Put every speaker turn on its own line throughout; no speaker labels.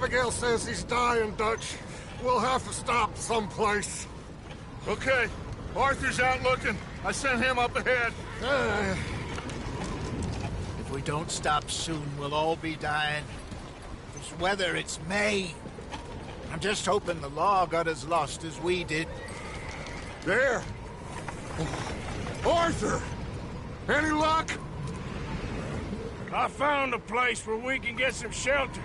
Abigail says he's dying, Dutch. We'll have to stop someplace.
Okay. Arthur's out looking. I sent him up ahead.
If we don't stop soon, we'll all be dying. This weather, it's May. I'm just hoping the law got as lost as we did.
There! Arthur! Any luck?
I found a place where we can get some shelter.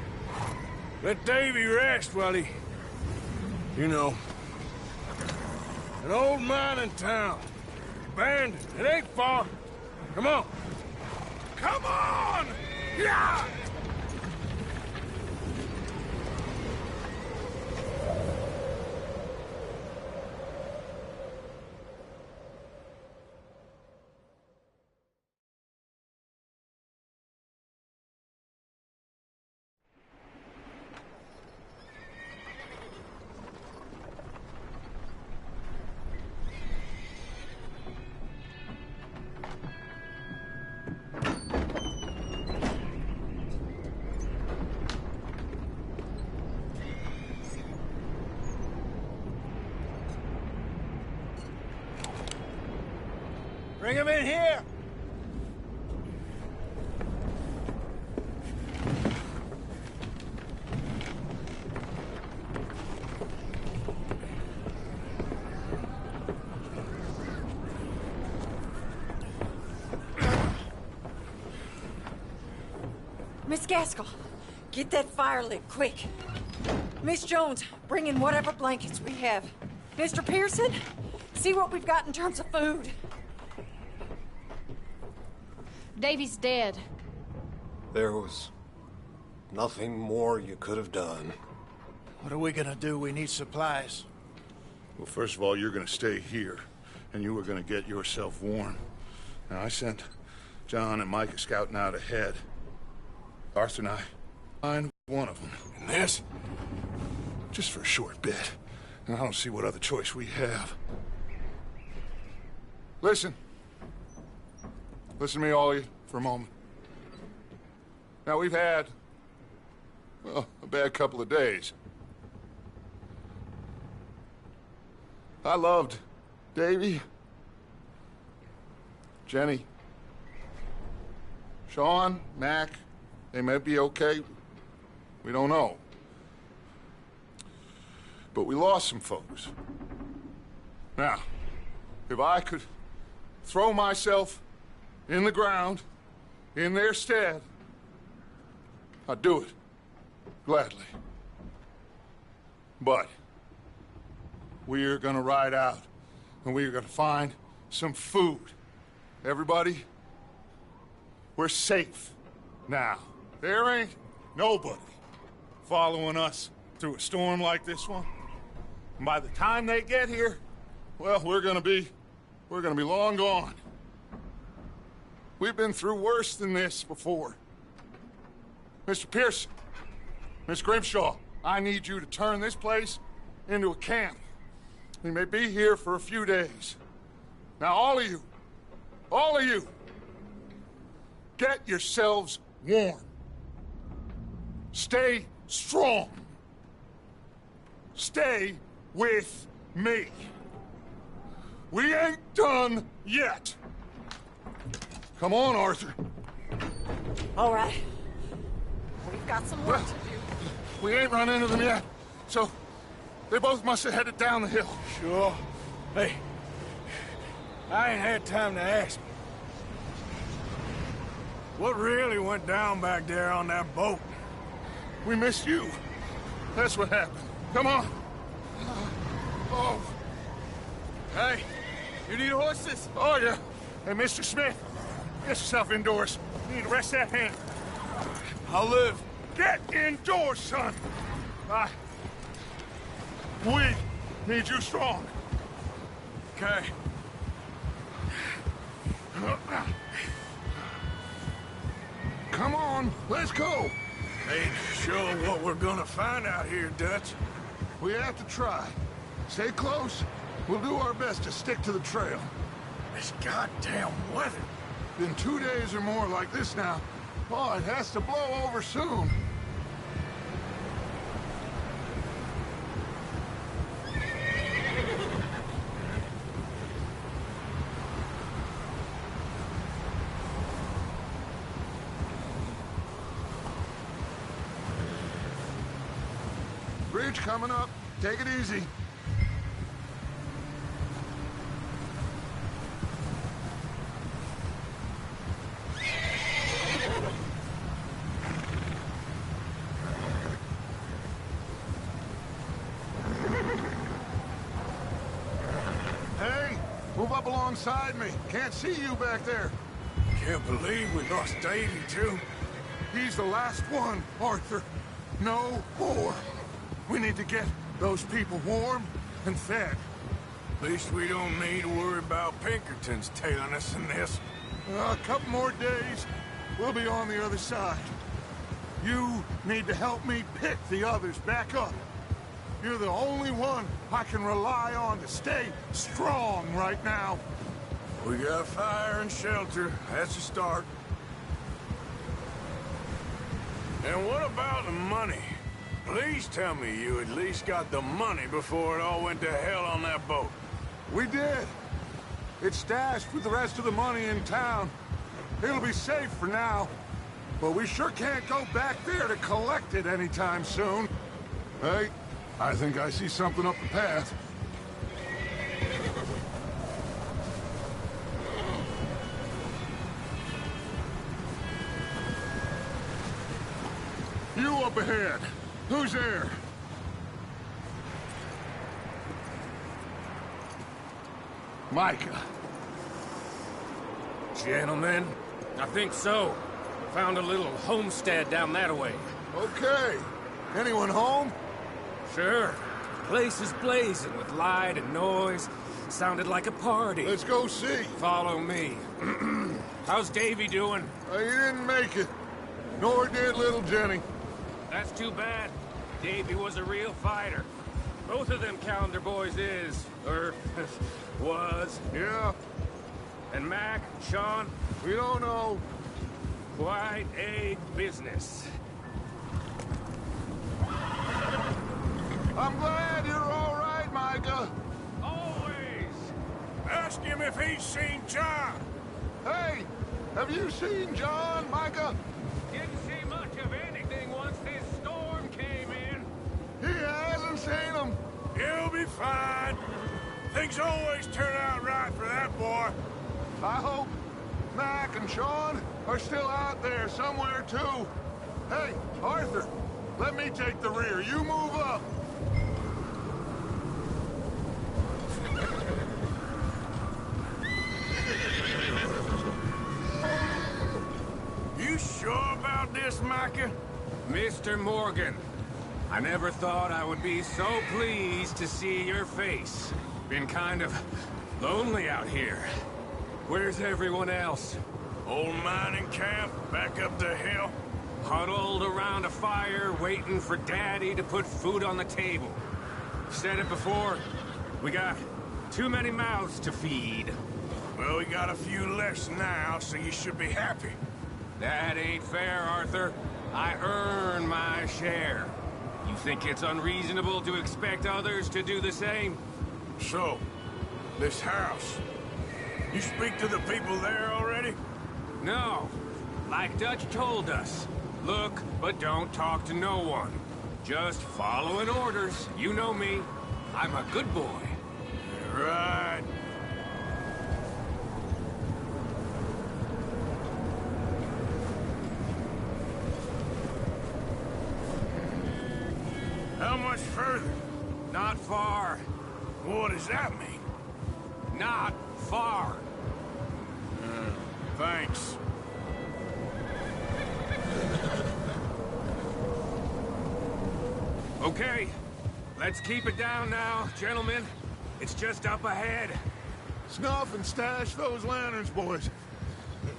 Let Davy rest while he... You know. An old mining town. Abandoned. It ain't far. Come on. Come on! Yeah!
Bring him in here!
Miss Gaskell, get that fire lit, quick. Miss Jones, bring in whatever blankets we have. Mr. Pearson, see what we've got in terms of food.
Davy's dead.
There was nothing more you could have done.
What are we gonna do? We need supplies.
Well, first of all, you're gonna stay here, and you were gonna get yourself warm. Now, I sent John and Micah scouting out ahead. Arthur and I find one of them.
And this?
Just for a short bit. And I don't see what other choice we have. Listen. Listen to me, all of you, for a moment. Now, we've had, well, a bad couple of days. I loved Davy, Jenny, Sean, Mac. They may be okay. We don't know. But we lost some folks. Now, if I could throw myself in the ground, in their stead, I'd do it, gladly. But we're gonna ride out, and we're gonna find some food. Everybody, we're safe now. There ain't nobody following us through a storm like this one. And by the time they get here, well, we're gonna be long gone. We've been through worse than this before. Mr. Pearson, Miss Grimshaw, I need you to turn this place into a camp. We may be here for a few days. Now, all of you, get yourselves warm. Stay strong. Stay with me. We ain't done yet. Come on, Arthur.
All right. We've got some work to do.
We ain't run into them yet, so they both must have headed down the hill.
Sure. Hey, I ain't had time to ask. What really went down back there on that boat?
We missed you. That's what happened. Come on. Oh.
Hey, you need horses?
Oh, yeah. Hey, Mr. Smith, get yourself indoors. You need to rest that hand.
I'll live.
Get indoors, son. We need you strong.
Okay.
Come on, let's go.
Ain't sure what we're gonna find out here, Dutch.
We have to try. Stay close. We'll do our best to stick to the trail.
This goddamn weather.
Been 2 days or more like this now. Oh, it has to blow over soon. bridge coming up. Take it easy. Hey, move up alongside me. Can't see you back there.
Can't believe we lost Davy, too.
He's the last one, Arthur. No more. We need to get those people warm and fed.
At least we don't need to worry about Pinkertons tailing us in this.
A couple more days, we'll be on the other side. You need to help me pick the others back up. You're the only one I can rely on to stay strong right now.
We got fire and shelter. That's a start. And what about the money? Please tell me you at least got the money before it all went to hell on that boat.
We did. It's stashed with the rest of the money in town. It'll be safe for now. But we sure can't go back there to collect it anytime soon. Hey, I think I see something up the path. You up ahead. Who's there? Micah.
Gentlemen, I think so. Found a little homestead down that way.
Okay. Anyone home?
Sure. Place is blazing with light and noise. Sounded like a party.
Let's go see.
Follow me. How's Davy doing?
He didn't make it. Nor did little Jenny.
That's too bad. Davy was a real fighter. Both of them calendar boys is, or was.
Yeah,
And Mac, Sean,
we don't know.
quite a business.
I'm glad you're all right, Micah.
Always.
Ask him if he's seen John.
Hey, have you seen John, Micah?
Didn't see much of anything once this storm came in.
He hasn't seen him.
He'll be fine. Things always turn out right for that boy.
I hope Mac and Sean are still out there somewhere, too. Hey, Arthur, let me take the rear. You move up.
You sure about this, Micah?
Mr. Morgan, I never thought I would be so pleased to see your face. Been kind of lonely out here. Where's everyone else?
Old mining camp, back up the hill.
Huddled around a fire, waiting for Daddy to put food on the table. Said it before, we got too many mouths to feed.
Well, we got a few less now, so you should be happy.
That ain't fair, Arthur. I earn my share. You think it's unreasonable to expect others to do the same?
So, this house. You speak to the people there already?
No. Like Dutch told us. Look, but don't talk to no one. Just following orders. You know me. I'm a good boy.
Right. How much further?
Not far.
What does that mean?
Not far.
Thanks.
Okay. Let's keep it down now, gentlemen. It's just up ahead.
Snuff and stash those lanterns, boys.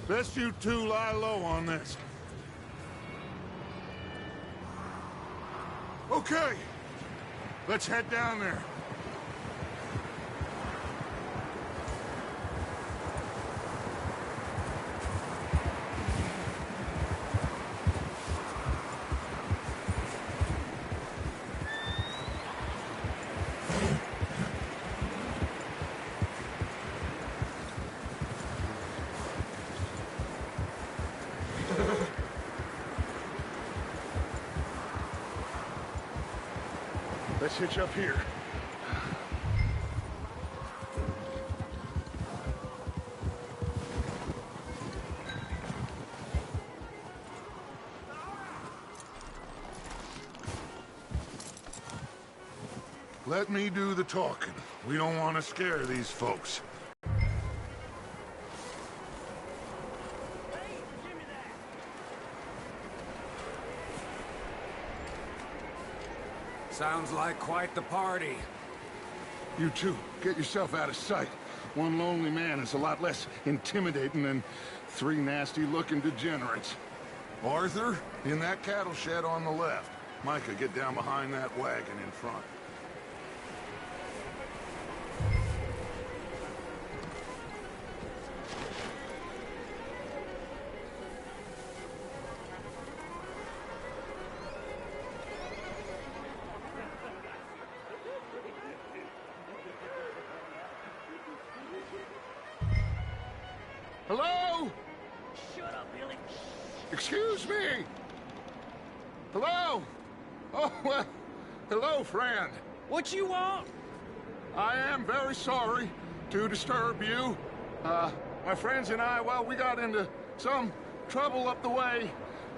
Best you two lie low on this. Okay. Let's head down there. Let's hitch up here. Let me do the talking. We don't want to scare these folks.
Sounds like quite the party.
You two, get yourself out of sight. One lonely man is a lot less intimidating than three nasty-looking degenerates. Arthur, in that cattle shed on the left. Micah, get down behind that wagon in front. Hello?
Shut up, Billy.
Excuse me? Hello? Oh, well, hello, friend.
What you want?
I am very sorry to disturb you. My friends and I, well, we got into some trouble up the way,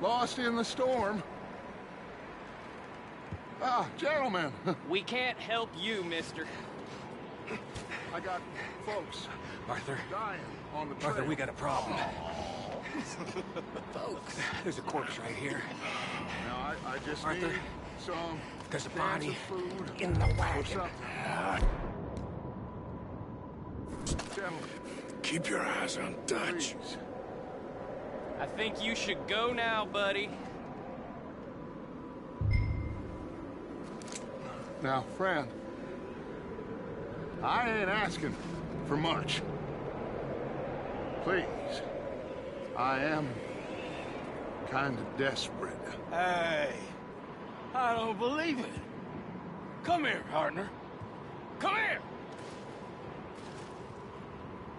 lost in the storm. Gentlemen.
We can't help you, mister.
I got folks
Arthur,
dying on the trail.
Arthur, we got a problem. Folks, there's a corpse right here.
Now, I just
Arthur,
need some
there's a
cans
body
of food
in the
or
wagon.
something. Gentlemen,
Keep your eyes on Dutch.
please.
I think you should go now, buddy.
Now, friend, I ain't asking for much. Please, I am kind of desperate.
Hey, I don't believe it. Come here, partner. Come here.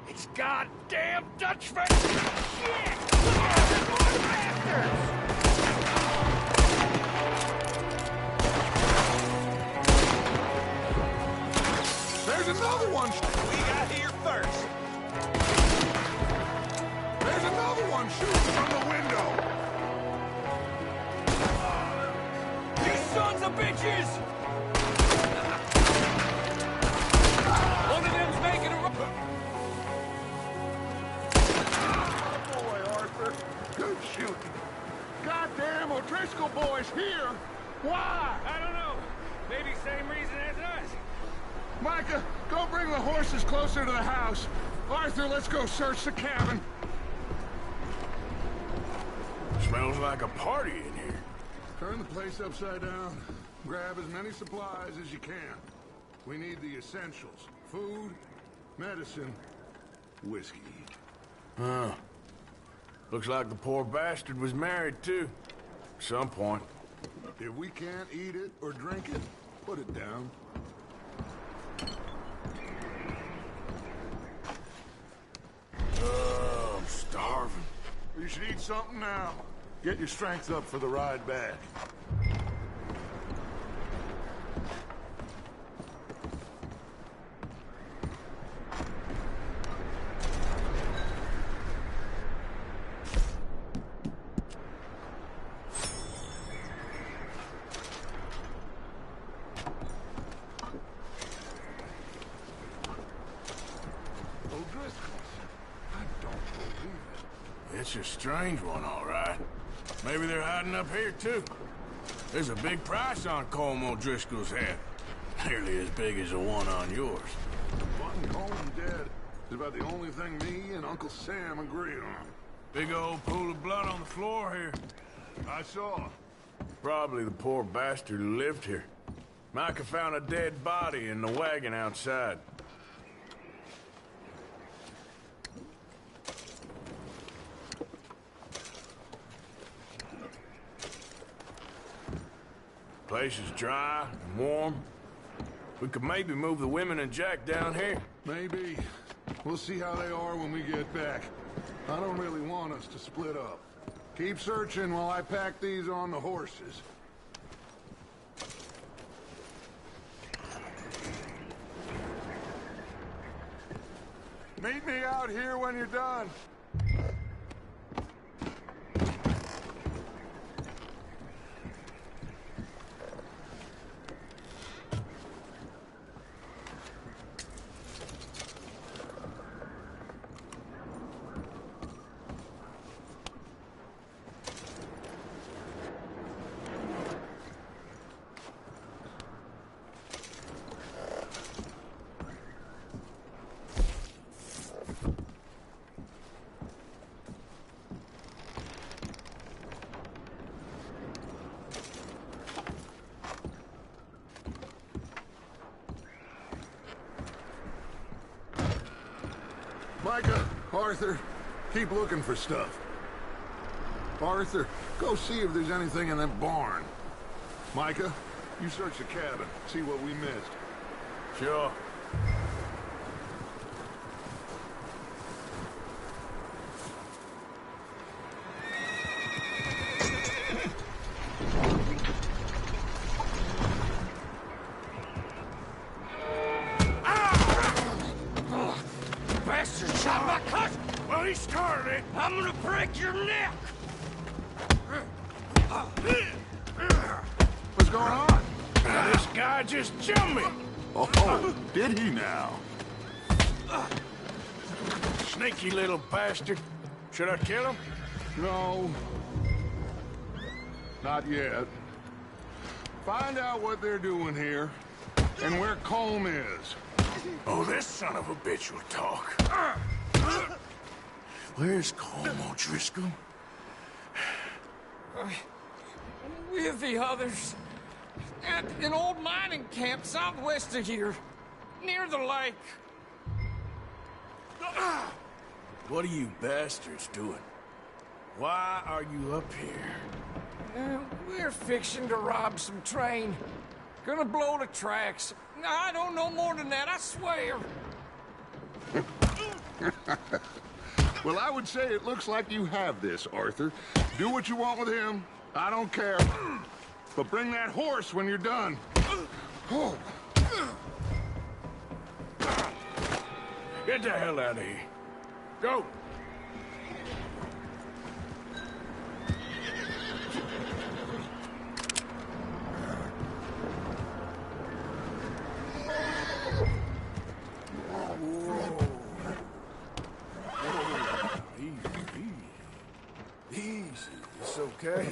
It's goddamn Dutch face. Shit! Bastards!
There's another one!
We got here first.
There's another one shooting from the window!
You sons of bitches! One of them's making a run.
Boy, Arthur, good shooting. Goddamn O'Driscoll boys here! Why?
I don't know. Maybe same reason as us.
Micah, go bring the horses closer to the house. Arthur, let's go search the cabin.
Smells like a party in here.
Turn the place upside down. Grab as many supplies as you can. We need the essentials. Food, medicine, whiskey.
Huh. Looks like the poor bastard was married, too. At some point.
If we can't eat it or drink it, put it down.
Oh, I'm starving.
You should eat something now. Get your strength up for the ride back.
It's a strange one, all right. Maybe they're hiding up here, too. There's a big price on Colm O'Driscoll's head. Nearly as big as the one on yours.
Wanting Colm dead is about the only thing me and Uncle Sam agree on.
Big old pool of blood on the floor here.
I saw.
Probably the poor bastard who lived here. Micah found a dead body in the wagon outside. Place is dry and warm. We could maybe move the women and Jack down here.
Maybe. We'll see how they are when we get back. I don't really want us to split up. Keep searching while I pack these on the horses. Meet me out here when you're done. Micah, Arthur, keep looking for stuff. Arthur, go see if there's anything in that barn. Micah, you search the cabin, see what we missed.
Sure.
Bastard shot my cousin!
Well, he started it.
I'm gonna break your neck!
What's going on?
This guy just jumped me.
Oh, did he now?
Sneaky little bastard. Should I kill him?
No. Not yet. Find out what they're doing here, and where Colm is.
Oh, this son of a bitch will talk. Where's Colm O'Driscoll?
With the others. At an old mining camp southwest of here. Near the lake.
What are you bastards doing? Why are you up here?
We're fixing to rob some train. Gonna blow the tracks. I don't know more than that, I swear.
Well, I would say it looks like you have this, Arthur. Do what you want with him. I don't care. But bring that horse when you're done. Oh.
Get the hell out of here. Go. Easy. It's okay.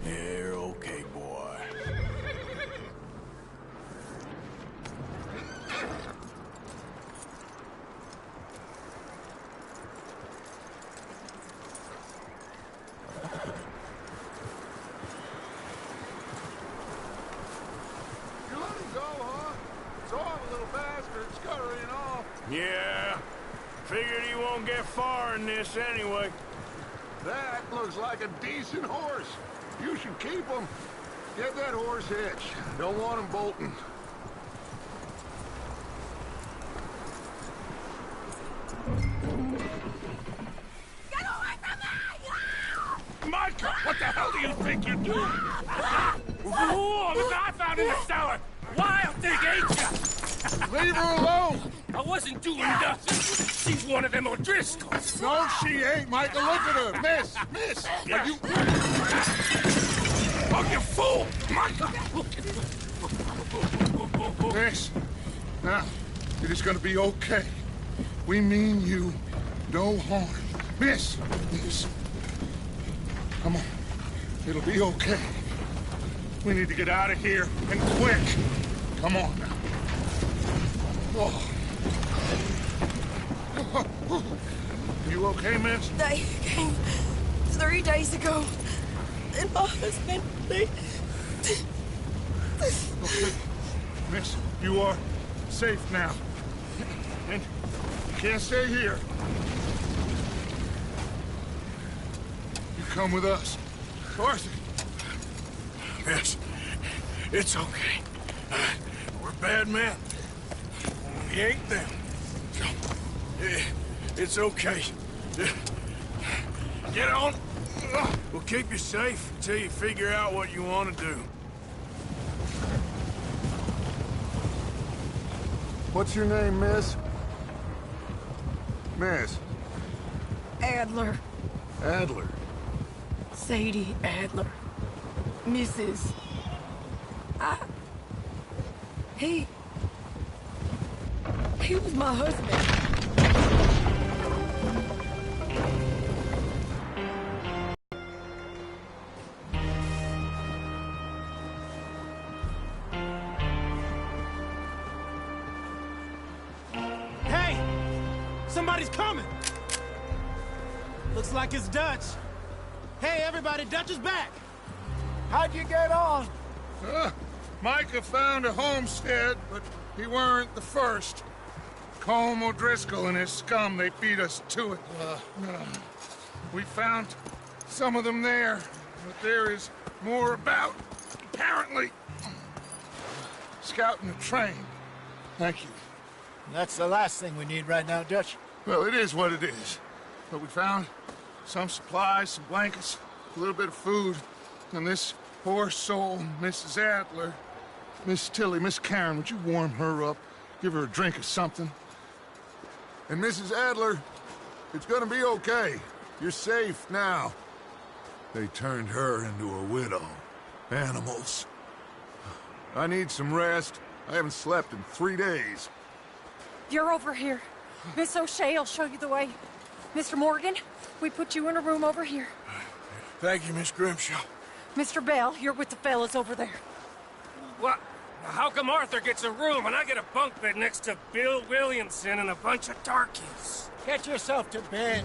You're okay, boy.
You let him go, huh? It's all a little bastard scurrying off.
Yeah. Figured he won't get far in this anyway.
That looks like a decent horse. You should keep him. Get that horse hitched. Don't want him bolting.
Get away from me!
Micah, what the hell do you think you're doing? Whoa, look what I found in the cellar. Wild thing, ain't ya?
Leave her alone!
I wasn't doing nothing. She's one of them O'Driscolls.
No, she ain't, Micah. Look at her. Miss. Are you...
Oh, you fool! Micah!
Miss. Now, it is gonna be okay. We mean you no harm. Miss. Come on. It'll be okay. We need to get out of here, and quick. Come on now. Oh. You okay, miss?
They came 3 days ago. And my husband,
Okay. Miss, you are safe now. And you can't stay here. You come with us. Arthur.
Miss, it's okay. We're bad men. We ain't them. So, it's okay. Get on. We'll keep you safe until you figure out what you want to do.
What's your name, miss? Miss.
Adler.
Adler.
Sadie Adler. Mrs. He was my husband.
Hey! Somebody's coming! Looks like it's Dutch. Hey, everybody, Dutch is back!
How'd you get on?
Micah found a homestead, but he weren't the first. Colm O'Driscoll and his scum, they beat us to it. We found some of them there, but there is more about, apparently. Scouting the train. Thank you.
That's the last thing we need right now, Dutch.
Well, it is what it is. But we found some supplies, some blankets, a little bit of food, and this poor soul, Mrs. Adler, Miss Tilly, Miss Karen, would you warm her up? Give her a drink or something? And Mrs. Adler, it's gonna be okay. You're safe now. They turned her into a widow. Animals. I need some rest. I haven't slept in 3 days.
You're over here. Miss O'Shea will show you the way. Mr. Morgan, we put you in a room over here.
Thank you, Miss Grimshaw.
Mr. Bell, you're with the fellas over there.
What? How come Arthur gets a room and I get a bunk bed next to Bill Williamson and a bunch of darkies?
Get yourself to bed.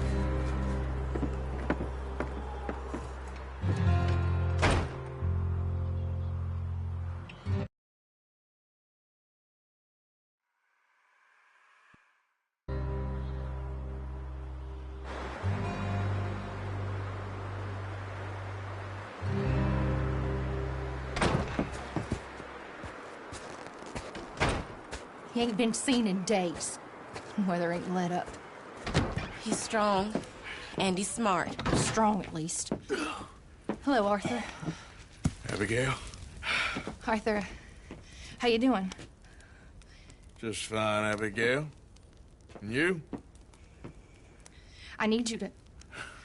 He ain't been seen in days. Weather ain't let up.
He's strong, and he's smart.
Strong, at least. Hello, Arthur.
Abigail?
Arthur, how you doing?
Just fine, Abigail. And you?
I need you to...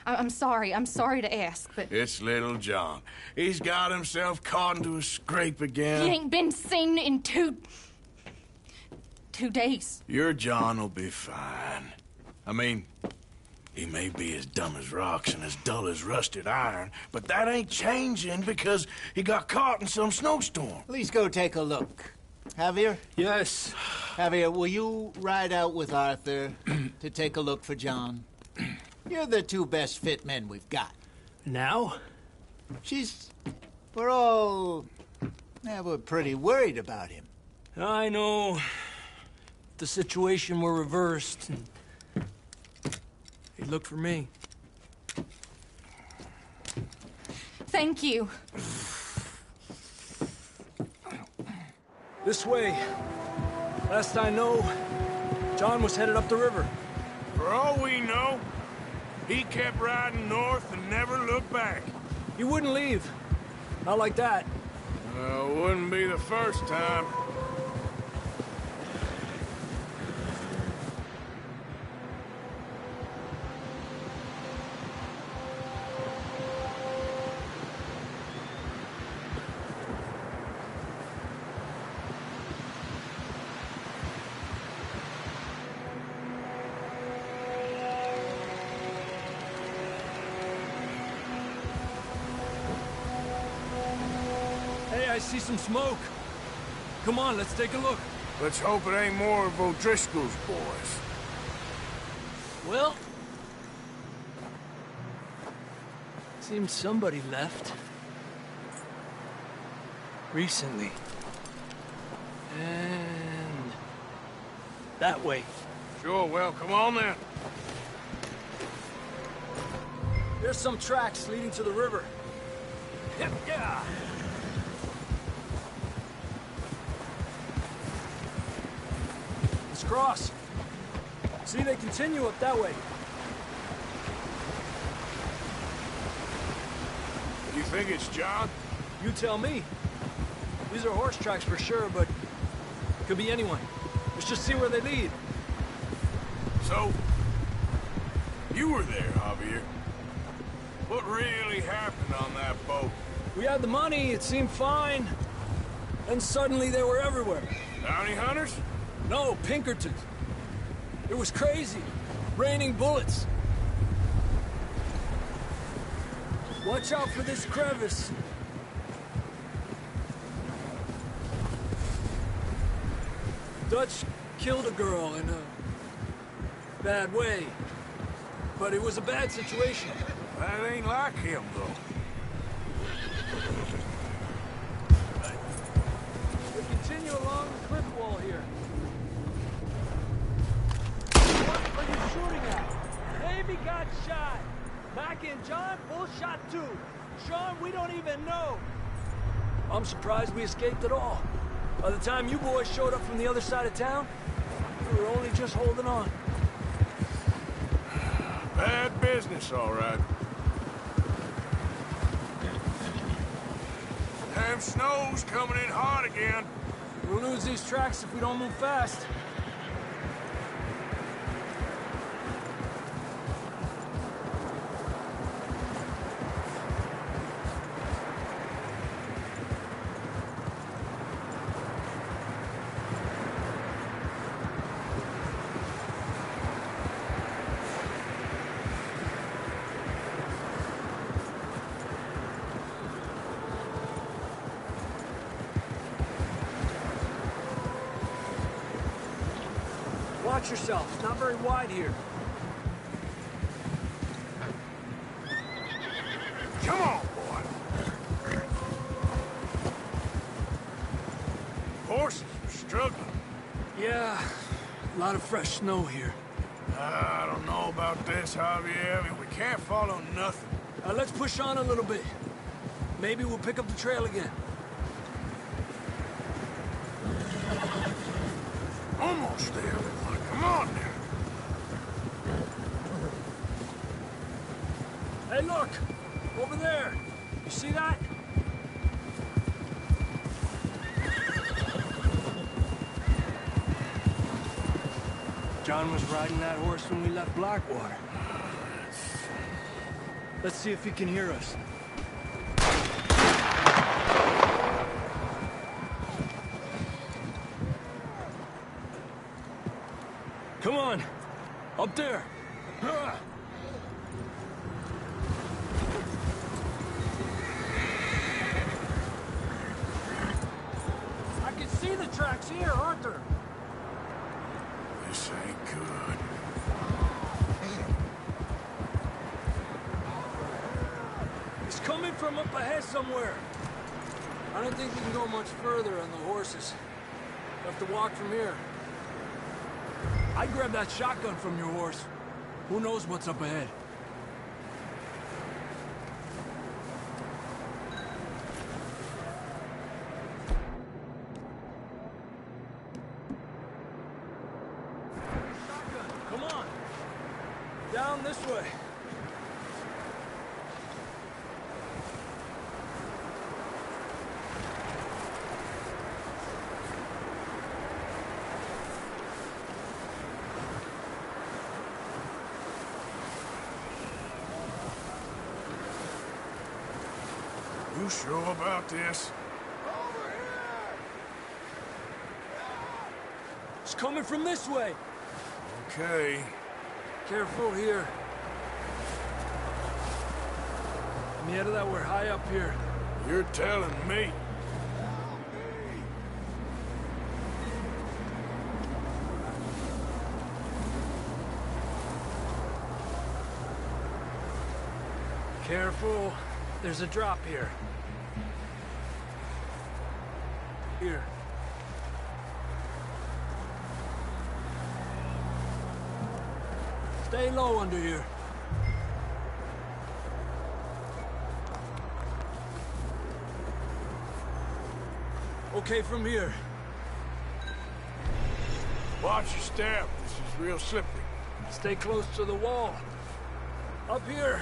I'm sorry to ask, but...
It's little John. He's got himself caught into a scrape again.
He ain't been seen in 2 days.
Your John will be fine. I mean, he may be as dumb as rocks and as dull as rusted iron, but that ain't changing because he got caught in some snowstorm.
Please go take a look. Javier?
Yes.
Javier, will you ride out with Arthur to take a look for John? You're the 2 best fit men we've got.
Now?
We're pretty worried about him.
I know. If the situation were reversed, and he'd look for me.
Thank you.
This way. Last I know, John was headed up the river.
For all we know, he kept riding north and never looked back.
He wouldn't leave. Not like that.
Well, wouldn't be the first time.
I see some smoke. Come on, let's take a look.
Let's hope it ain't more of O'Driscoll's boys.
Well, seems somebody left. Recently. And that way.
Sure, well, come on then.
There's some tracks leading to the river. Yeah. Let's cross. See, they continue up that way.
You think it's John?
You tell me. These are horse tracks for sure, but could be anyone. Let's just see where they lead.
So, you were there, Javier. What really happened on that boat?
We had the money, it seemed fine. Then suddenly they were everywhere.
Bounty hunters?
No, Pinkertons. It was crazy. Raining bullets. Watch out for this crevice. Dutch killed a girl in a bad way. But it was a bad situation.
That ain't like him, though.
We continue along the cliff wall here. What are you shooting at? Davey got shot. Mac and John both shot too. Sean, we don't even know. I'm surprised we escaped at all. By the time you boys showed up from the other side of town, we were only just holding on.
Bad business, all right. Damn snow's coming in hot again.
We'll lose these tracks if we don't move fast. Watch yourself. It's not very wide here.
Come on, boy. Horses are struggling.
Yeah, a lot of fresh snow here.
I don't know about this, Javier. I mean, we can't follow nothing.
Let's push on a little bit. Maybe we'll pick up the trail again.
Almost there. Come on now.
Hey, look! Over there! You see that? John was riding that horse when we left Blackwater. Let's see if he can hear us. Come on! Up there! I can see the tracks here, Arthur!
This ain't good.
It's coming from up ahead somewhere. I don't think we can go much further on the horses. We'll have to walk from here. I'd grab that shotgun from your horse. Who knows what's up ahead? Shotgun, come on. Down this way.
You sure about this?
It's coming from this way.
Okay.
Careful here. Mierda, that we're high up here.
You're telling me.
Careful. There's a drop here. Here. Stay low under here. Okay from here.
Watch your step. This is real slippery.
Stay close to the wall. Up here.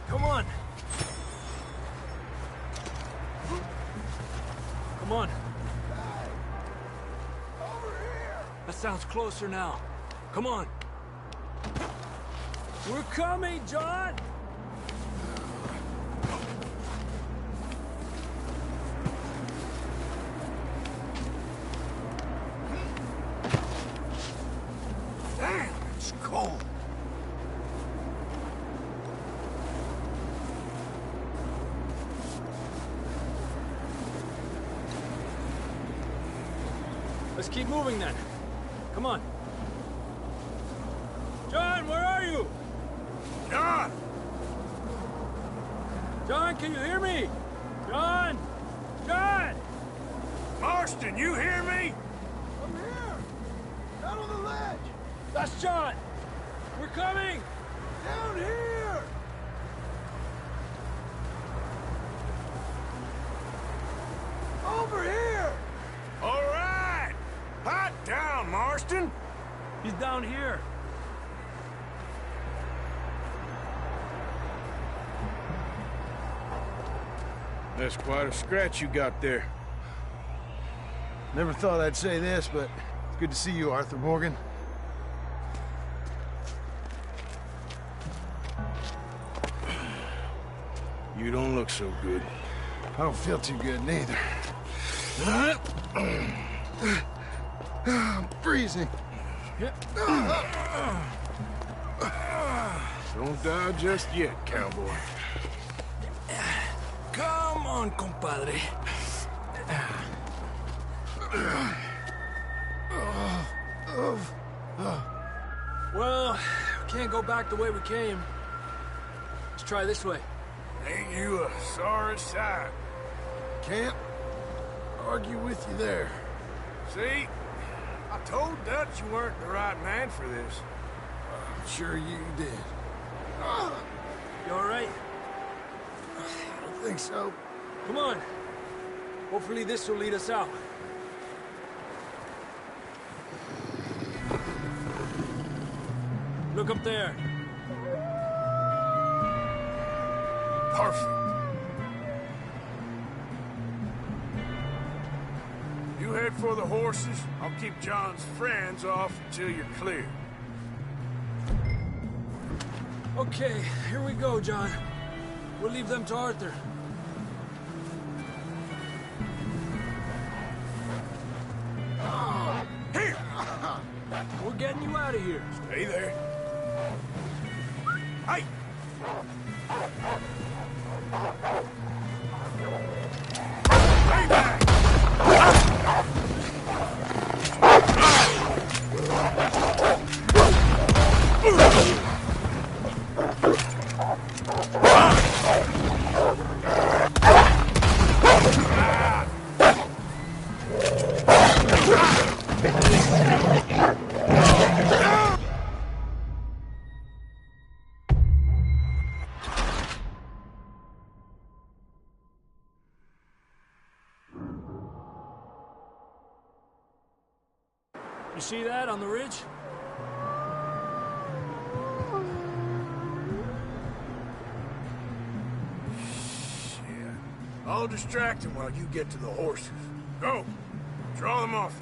Come on. Come on. That sounds closer now. Come on. We're coming, John!
Damn, it's cold.
Let's keep moving then. Come on. John, where are you?
John!
John, can you hear me? John! John!
Marston, you hear me?
I'm here! Down on the ledge!
That's John! We're coming!
Down here! Over here!
All right! Hot down, Marston!
He's down here.
That's quite a scratch you got there.
Never thought I'd say this, but it's good to see you, Arthur Morgan.
You don't look so good.
I don't feel too good, neither. I'm freezing.
Don't die just yet, cowboy.
Come on, compadre. Well, we can't go back the way we came. Let's try this way.
Ain't you a sorry sight?
Can't argue with you there.
See? I told Dutch you weren't the right man for this.
I'm sure you did.
You all right?
I don't think so.
Come on. Hopefully this will lead us out. Look up there.
Perfect. You head for the horses. I'll keep John's friends off until you're clear.
Okay, here we go, John. We'll leave them to Arthur.
Here!
We're getting you out of here.
Stay there. Hey! Stay back!
You see that on the ridge?
Shit. I'll distract him while you get to the horses. Go! Draw them off.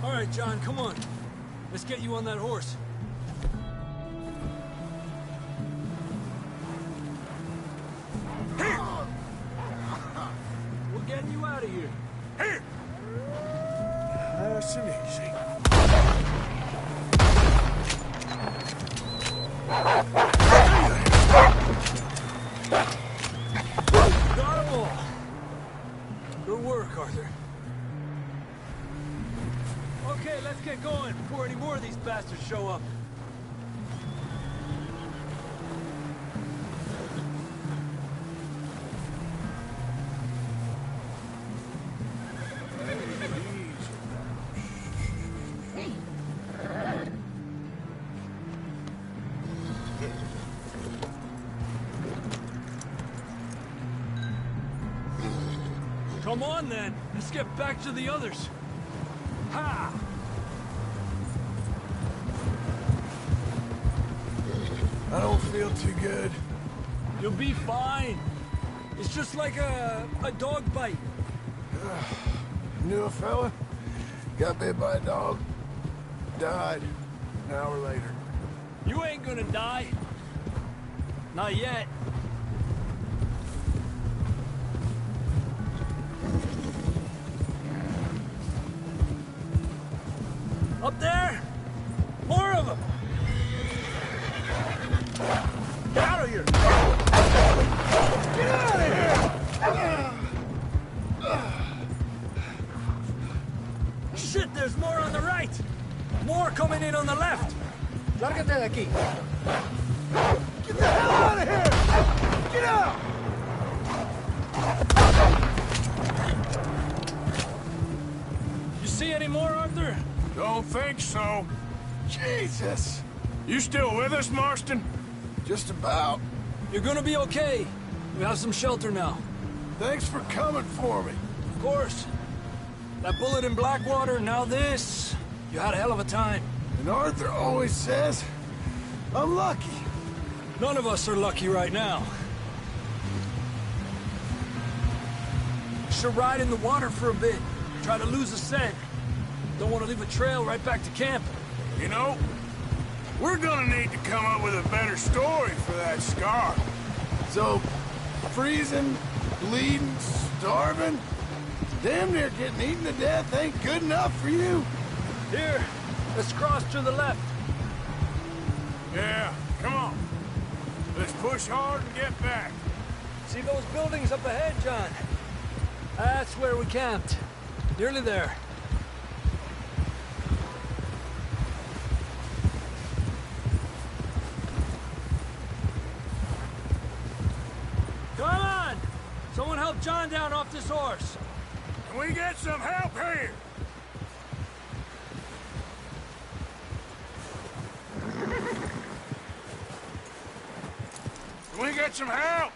All right, John, come on. Let's get you on that horse.
Here!
We're getting you out of here.
Here! Nice and easy.
Got 'em all. Good work, Arthur. Okay, let's get going before any more of these bastards show up. Come on, then. Let's get back to the others. Ha!
I don't feel too good.
You'll be fine. It's just like a dog bite.
Knew a fella, got bit by a dog, died an hour later.
You ain't gonna die. Not yet. Up there? More of them! Get out of here! Get out of here! Shit, there's more on the right! More coming in on the left! Lárgate de aquí! Get the hell out of here! Get out! You see any more, Arthur?
Don't think so.
Jesus!
You still with us, Marston?
Just about.
You're gonna be okay. We have some shelter now.
Thanks for coming for me.
Of course. That bullet in Blackwater, now this. You had a hell of a time.
And Arthur always says, I'm lucky.
None of us are lucky right now. Should ride in the water for a bit. Try to lose a scent. Don't want to leave a trail right back to camp.
You know, we're gonna need to come up with a better story for that scar.
So, freezing, bleeding, starving, damn near getting eaten to death ain't good enough for you?
Here, let's cross to the left.
Yeah, come on. Let's push hard and get back.
See those buildings up ahead, John? That's where we camped. Nearly there. Come on! Someone help John down off this horse.
Can we get some help here? Can we get some help?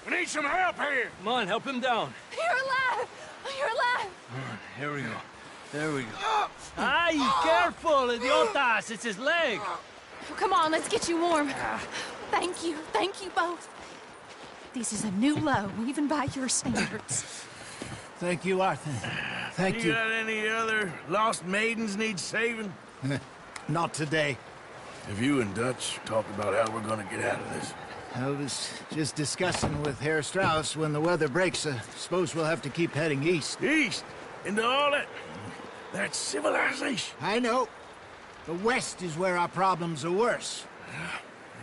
We need some help here.
Come on, help him down.
You're alive! You're alive!
Here we go. There we go. Ay, careful, idiotas! It's his leg!
Come on, let's get you warm. Thank you both. This is a new low, even by your standards.
Thank you, Arthur. Thank you.
You got any other lost maidens need saving?
Not today.
Have you and Dutch talked about how we're gonna get out of this?
I was just discussing with Herr Strauss when the weather breaks. Suppose we'll have to keep heading east.
East? Into all that civilization?
I know. The west is where our problems are worse.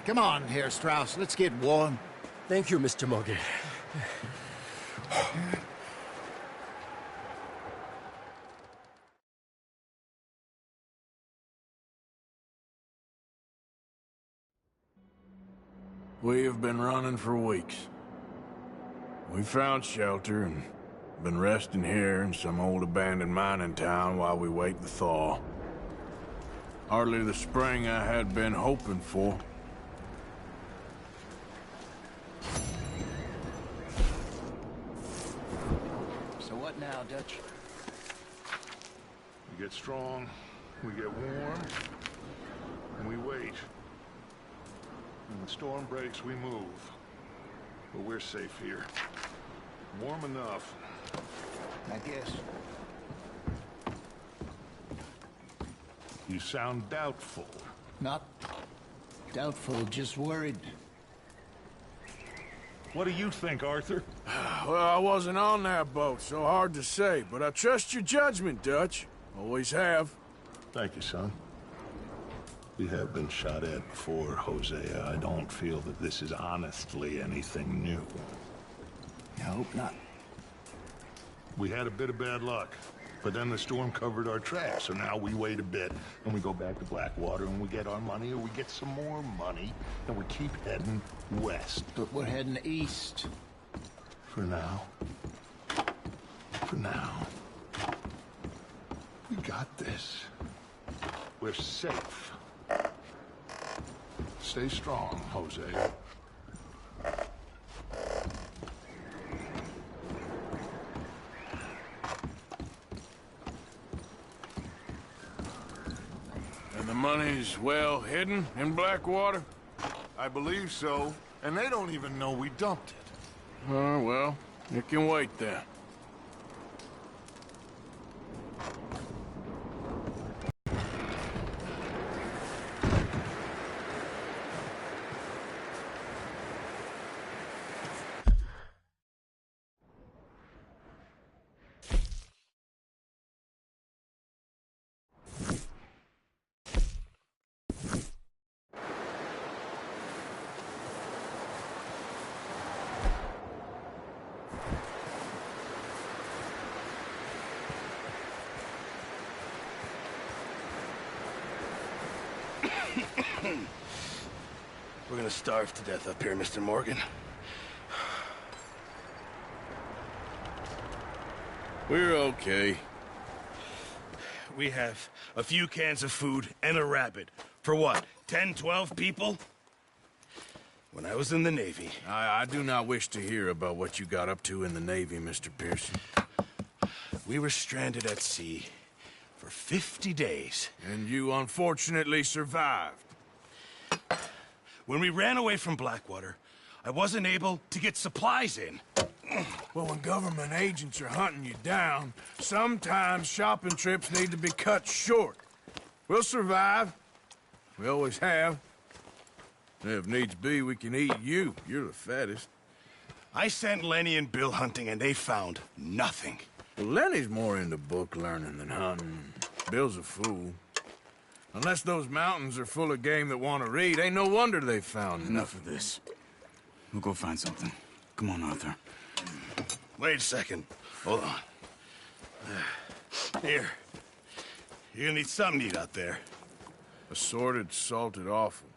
Come on, Herr Strauss, let's get warm.
Thank you, Mr. Morgan.
We have been running for weeks. We found shelter and been resting here in some old abandoned mining town while we wait the thaw. Hardly the spring I had been hoping for.
So what now, Dutch?
We get strong, we get warm, and we wait. When the storm breaks, we move. But we're safe here. Warm enough.
I guess.
You sound doubtful.
Not doubtful, just worried.
What do you think, Arthur?
Well, I wasn't on that boat, so hard to say, but I trust your judgment, Dutch. Always have.
Thank you, son. We have been shot at before, Hosea. I don't feel that this is honestly anything new.
I hope not.
We had a bit of bad luck, but then the storm covered our tracks, so now we wait a bit, and we go back to Blackwater, and we get our money, or we get some more money, and we keep heading west.
But we're heading east.
For now. For now. We got this. We're safe. Stay strong, Hosea.
And the money's well hidden in Blackwater?
I believe so, and they don't even know we dumped it.
Well, it can wait then.
We're gonna starve to death up here, Mr. Morgan.
We're okay.
We have a few cans of food and a rabbit. For what, 10, 12 people? When I was in the Navy...
I do not wish to hear about what you got up to in the Navy, Mr. Pearson.
We were stranded at sea for 50 days.
And you unfortunately survived.
When we ran away from Blackwater, I wasn't able to get supplies in.
Well, when government agents are hunting you down, sometimes shopping trips need to be cut short. We'll survive. We always have. If needs be, we can eat you. You're the fattest.
I sent Lenny and Bill hunting, and they found nothing.
Well, Lenny's more into book learning than hunting. Bill's a fool. Unless those mountains are full of game that want to read, ain't no wonder they found
Enough of this. We'll go find something. Come on, Arthur.
Wait a second. Hold on. Here. You're gonna need something to eat out there.
Assorted, salted offal.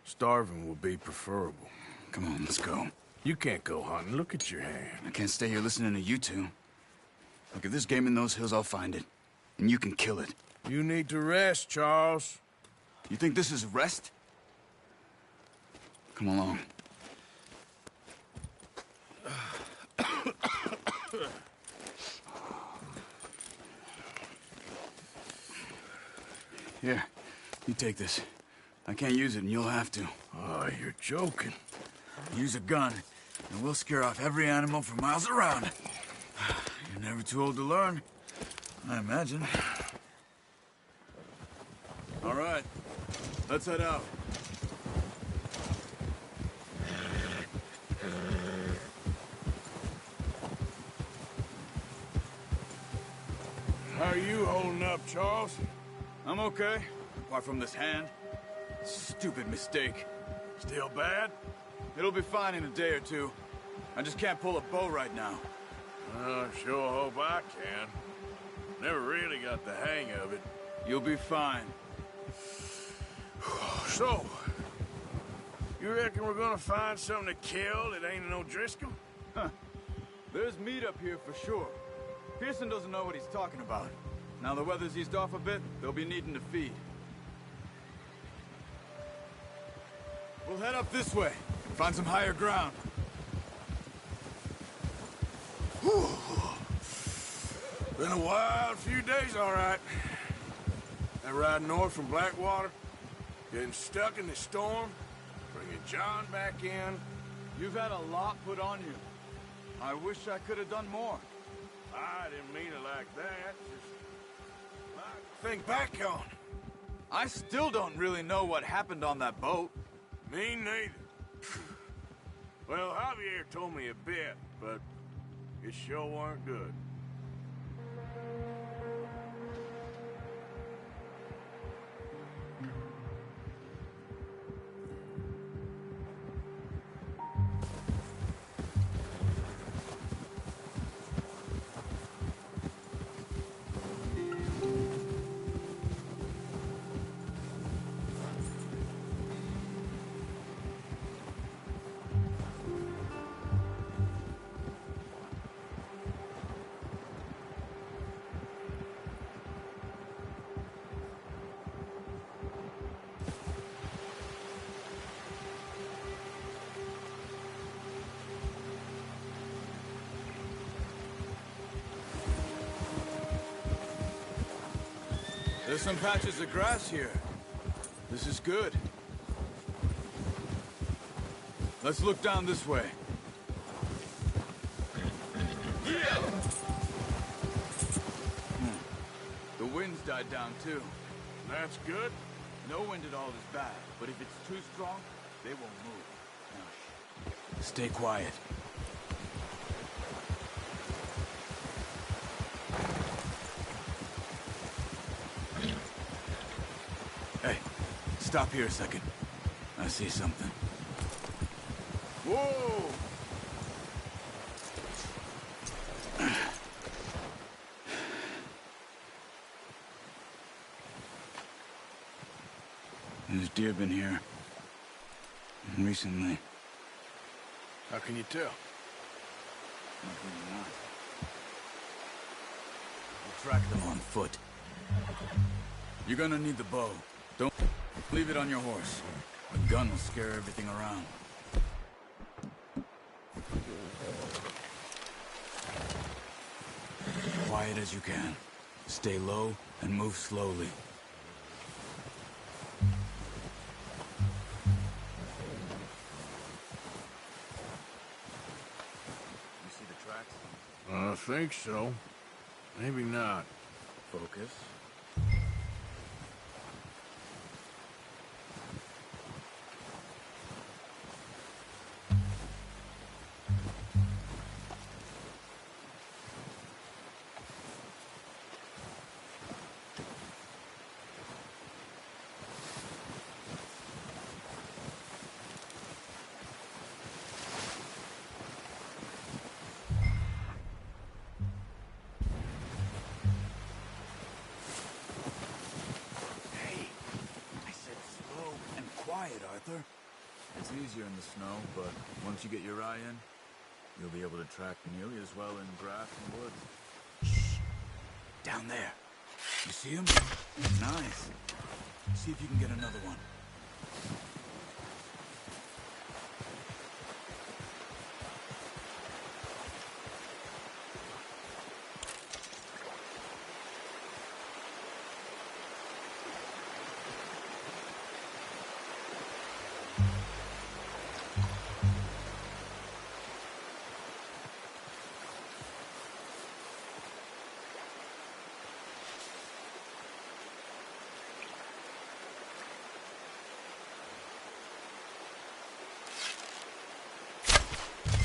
Starving will be preferable.
Come on, let's go.
You can't go hunting. Look at your hand.
I can't stay here listening to you two. Look, if there's game in those hills, I'll find it. And you can kill it.
You need to rest, Charles.
You think this is rest? Come along. Here, you take this. I can't use it, and you'll have to.
Oh, you're joking.
Use a gun, and we'll scare off every animal for miles around. You're never too old to learn, I imagine. All right, let's head out.
How are you holding up, Charles?
I'm okay, apart from this hand. Stupid mistake.
Still bad?
It'll be fine in a day or two. I just can't pull a bow right now.
I sure hope I can. Never really got the hang of it.
You'll be fine.
So, you reckon we're gonna find something to kill that ain't no Driscoll?
Huh. There's meat up here for sure. Pearson doesn't know what he's talking about. Now the weather's eased off a bit, they'll be needing to feed. We'll head up this way, find some higher ground.
Whew. Been a wild few days, all right. That ride north from Blackwater, getting stuck in the storm, bringing John back in.
You've had a lot put on you. I wish I could have done more.
I didn't mean it like that. Just think back on.
I still don't really know what happened on that boat.
Me neither. Well, Javier told me a bit, but it sure weren't good.
There's some patches of grass here. This is good. Let's look down this way. wind's died down, too.
That's good.
No wind at all is bad, but if it's too strong, they won't move. Now, shh. Stay quiet. Hey, stop here a second. I see something.
Whoa!
There's deer been here. Recently.
How can you tell?
Not. We'll track them on foot. You're gonna need the bow. Don't leave it on your horse. A gun will scare everything around. Quiet as you can. Stay low and move slowly. You see the tracks?
I think so. Maybe not.
Focus. Quiet, Arthur. It's easier in the snow, but once you get your eye in, you'll be able to track nearly as well in grass and woods. Shh! Down there. You see him? Nice. See if you can get another one.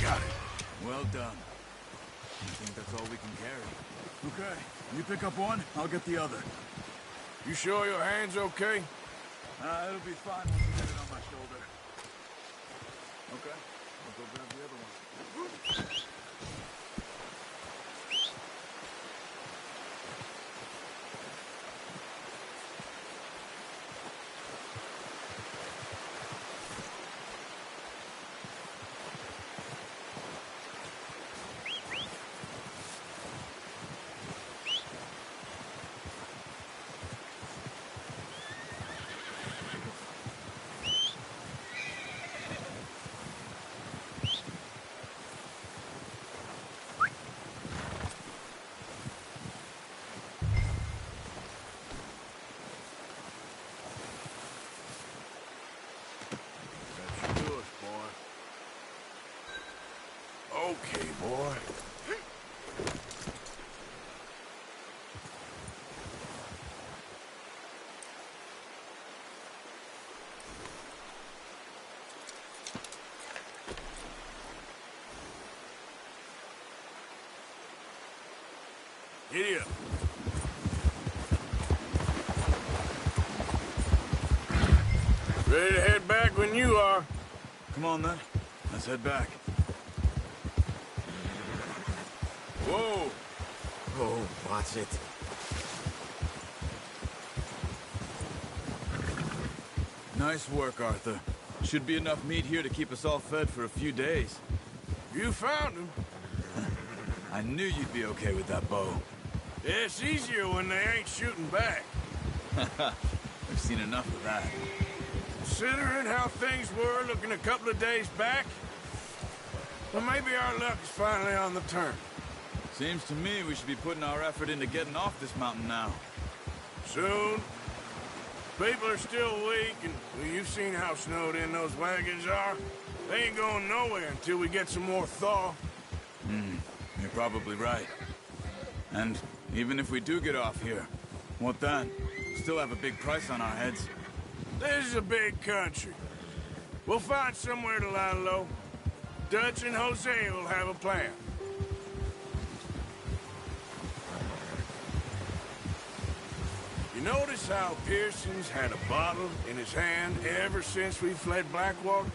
Got it. Well done. I think that's all we can carry. Okay, you pick up one, I'll get the other.
You sure your hand's okay?
It'll be fine once you get it on my shoulder. Okay, I'll go grab the other one.
Okay, boy. Giddy up. Ready to head back when you are.
Come on, then. Let's head back.
Whoa!
Oh, watch it.
Nice work, Arthur. Should be enough meat here to keep us all fed for a few days.
You found him.
I knew you'd be okay with that bow.
Yeah, it's easier when they ain't shooting back.
I've seen enough of that.
Considering how things were looking a couple of days back, well, maybe our luck is finally on the turn.
Seems to me we should be putting our effort into getting off this mountain now.
Soon. People are still weak, and well, you've seen how snowed in those wagons are. They ain't going nowhere until we get some more thaw.
You're probably right. And even if we do get off here, What then? Still have a big price on our heads.
This is a big country. We'll find somewhere to lie low. Dutch and Jose will have a plan. You notice how Pearson's had a bottle in his hand ever since we fled Blackwater?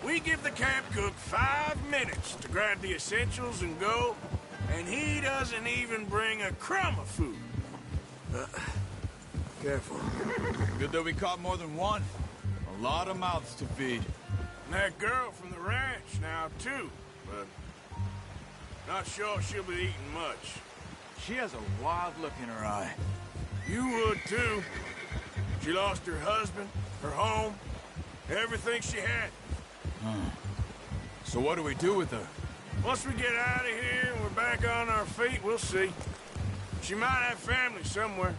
We give the camp cook 5 minutes to grab the essentials and go, and he doesn't even bring a crumb of food. Careful.
Good that we caught more than one. A lot of mouths to feed.
And that girl from the ranch now, too. But not sure she'll be eating much.
She has a wild look in her eye.
You would, too. She lost her husband, her home, everything she had.
So what do we do with her?
Once we get out of here and we're back on our feet, we'll see. She might have family somewhere.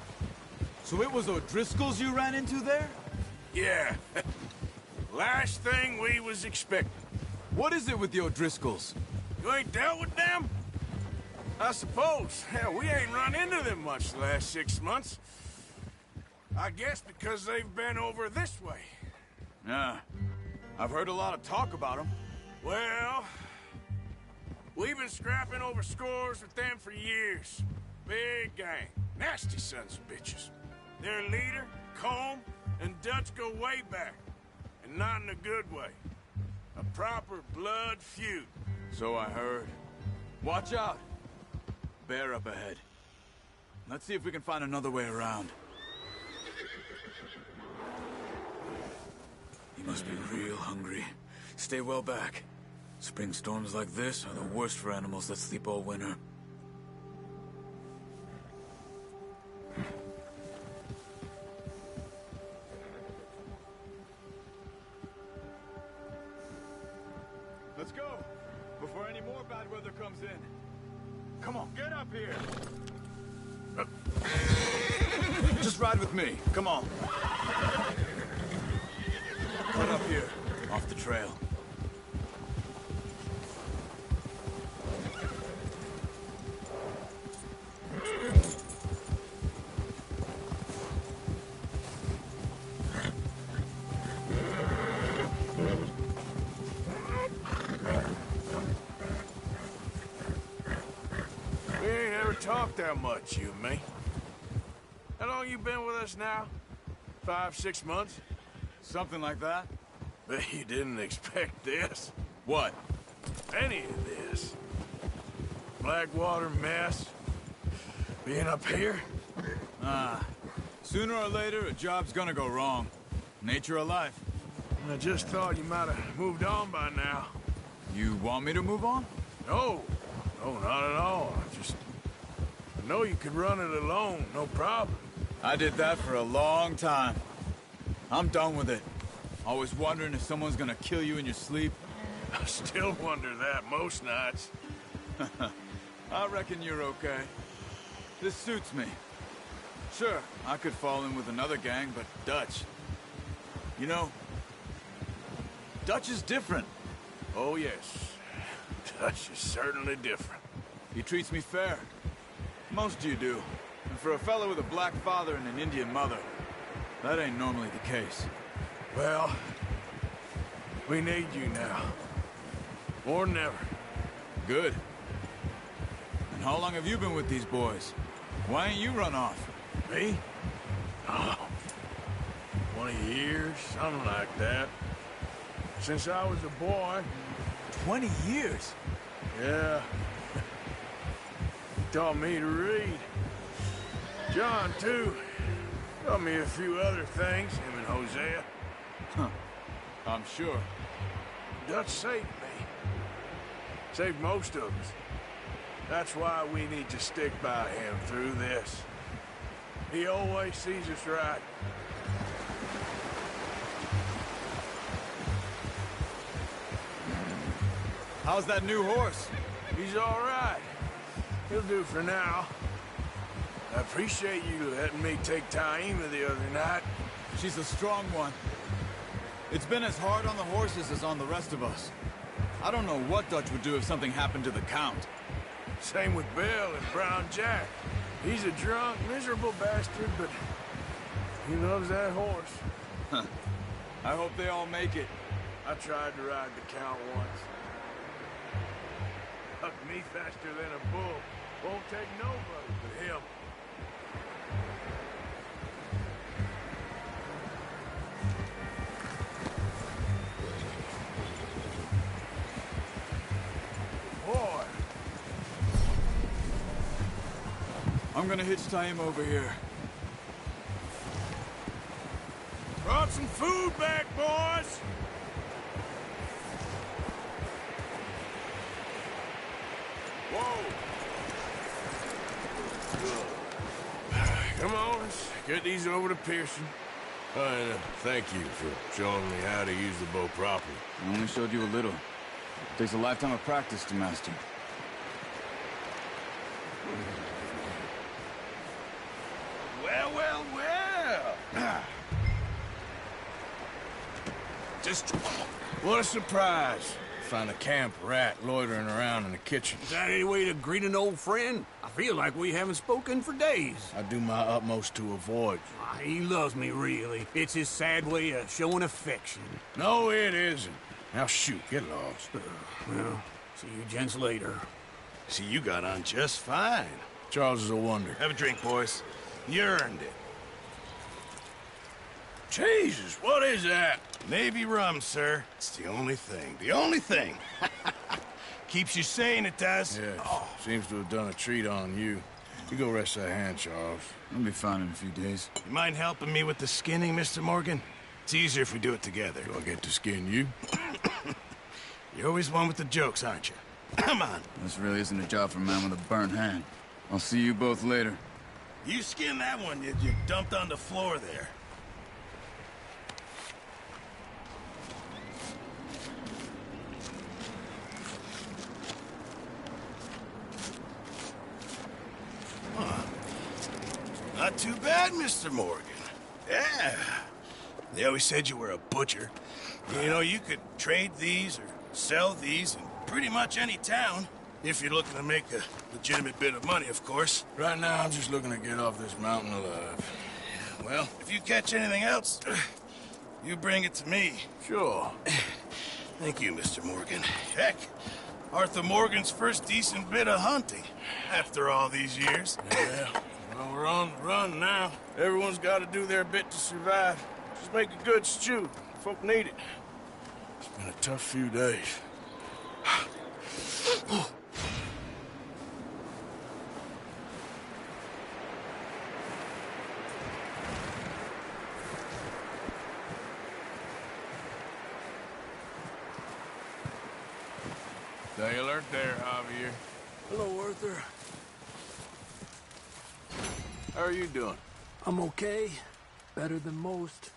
So it was O'Driscoll's you ran into there?
Yeah. Last thing we was expecting.
What is it with the O'Driscolls?
You ain't dealt with them? I suppose. Hell, we ain't run into them much the last 6 months. I guess because they've been over this way.
Yeah. I've heard a lot of talk about them.
Well, we've been scrapping over scores with them for years. Big gang. Nasty sons of bitches. Their leader, Combe, and Dutch go way back. And not in a good way. A proper blood feud.
So I heard. Watch out. Bear up ahead. Let's see if we can find another way around. He must be real hungry. Stay well back. Spring storms like this are the worst for animals that sleep all winter. Let's go, before any more bad weather comes in. Come on, get up here. Just ride with me, come on. Right up here, off the trail.
Talk that much, you and me. How long you been with us now? 5, 6 months?
Something like that.
Bet you didn't expect this.
What?
Any of this. Blackwater mess. Being up here.
Sooner or later, a job's gonna go wrong. Nature of life.
I just thought you might have moved on by now.
You want me to move on?
No. No, not at all. I know you could run it alone, no problem.
I did that for a long time. I'm done with it. Always wondering if someone's gonna kill you in your sleep.
I still wonder that most nights.
I reckon you're okay. This suits me. Sure, I could fall in with another gang, but Dutch... You know, Dutch is different.
Oh, yes. Dutch is certainly different.
He treats me fair. Most of you do. And for a fellow with a black father and an Indian mother, that ain't normally the case.
Well, we need you now. More than ever.
Good. And how long have you been with these boys? Why ain't you run off?
Me? Oh, 20 years, something like that. Since I was a boy.
20 years?
Yeah. He taught me to read. John, too. Taught me a few other things, him and Hosea.
Huh. I'm sure.
Dutch saved me. Saved most of us. That's why we need to stick by him through this. He always sees us right.
How's that new horse?
He's all right. He'll do for now. I appreciate you letting me take Taima the other night.
She's a strong one. It's been as hard on the horses as on the rest of us. I don't know what Dutch would do if something happened to the Count.
Same with Bill and Brown Jack. He's a drunk, miserable bastard, but he loves that horse.
Huh. I hope they all make it. I tried to ride the Count once.
Hucked me faster than a bull. Won't take nobody but him. Boy.
I'm gonna hitch tie him over here.
Brought some food back, boys! Whoa! Come on, let's get these over to Pearson. And thank you for showing me how to use the bow properly.
I only showed you a little. It takes a lifetime of practice to master.
Well, well, well. Just what a surprise. Find a camp rat loitering around in the kitchen.
Is that any way to greet an old friend? I feel like we haven't spoken for days.
I do my utmost to avoid you.
He loves me, really. It's his sad way of showing affection.
No, it isn't. Now shoot, get lost.
Well, see you gents later.
See, you got on just fine. Charles is a wonder. Have a drink, boys. You earned it. Jesus, what is that? Navy rum, sir. It's the only thing. The only thing. Keeps you sane, it does.
Yeah,
seems to have done a treat on you. You go rest that hand, Charles.
I'll be fine in a few days.
You mind helping me with the skinning, Mr. Morgan? It's easier if we do it together. Do I get to skin you? You're always one with the jokes, aren't you? Come on.
This really isn't a job for a man with a burnt hand. I'll see you both later.
You skin that one you dumped on the floor there. Not too bad, Mr. Morgan. Yeah. They always said you were a butcher. You know, you could trade these or sell these in pretty much any town. If you're looking to make a legitimate bit of money, of course. Right now, I'm just looking to get off this mountain alive. Well, if you catch anything else, you bring it to me. Sure. Thank you, Mr. Morgan. Heck, Arthur Morgan's first decent bit of hunting after all these years. Yeah. Well, we're on the run now. Everyone's got to do their bit to survive. Just make a good stew. Folk need it. It's been a tough few days.
Stay alert there, Javier.
Hello, Arthur.
How are you doing?
I'm okay. Better than most.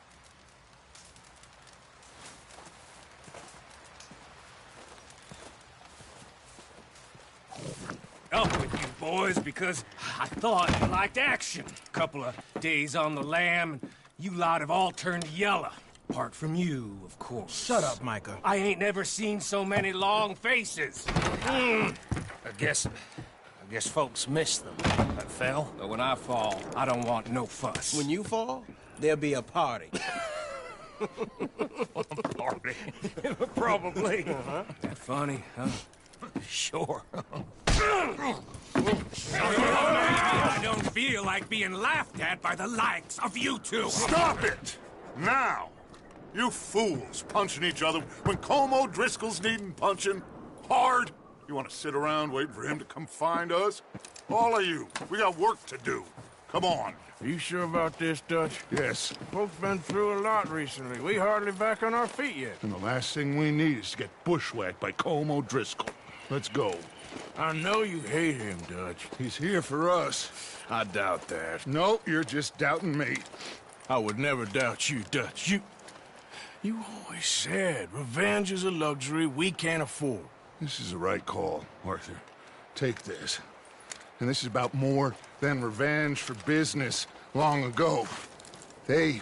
Up with you boys because I thought you liked action. Couple of days on the lam, and you lot have all turned yellow. Apart from you, of course.
Shut up, Micah.
I ain't never seen so many long faces. I guess folks miss them. I fell, but when I fall, I don't want no fuss.
When you fall, there'll be a party.
Party? Probably. That funny, huh? Sure. I don't feel like being laughed at by the likes of you two.
Stop it! Now! You fools punching each other when Colm O'Driscoll's needing punching. Hard! You want to sit around waiting for him to come find us? All of you, we got work to do. Come on.
Are you sure about this, Dutch?
Yes.
Folks been through a lot recently. We hardly back on our feet yet.
And the last thing we need is to get bushwhacked by Colm O'Driscoll. Let's go.
I know you hate him, Dutch.
He's here for us.
I doubt that.
No, you're just doubting me.
I would never doubt you, Dutch. You always said revenge is a luxury we can't afford.
This is the right call, Arthur. Take this. And this is about more than revenge for business long ago. They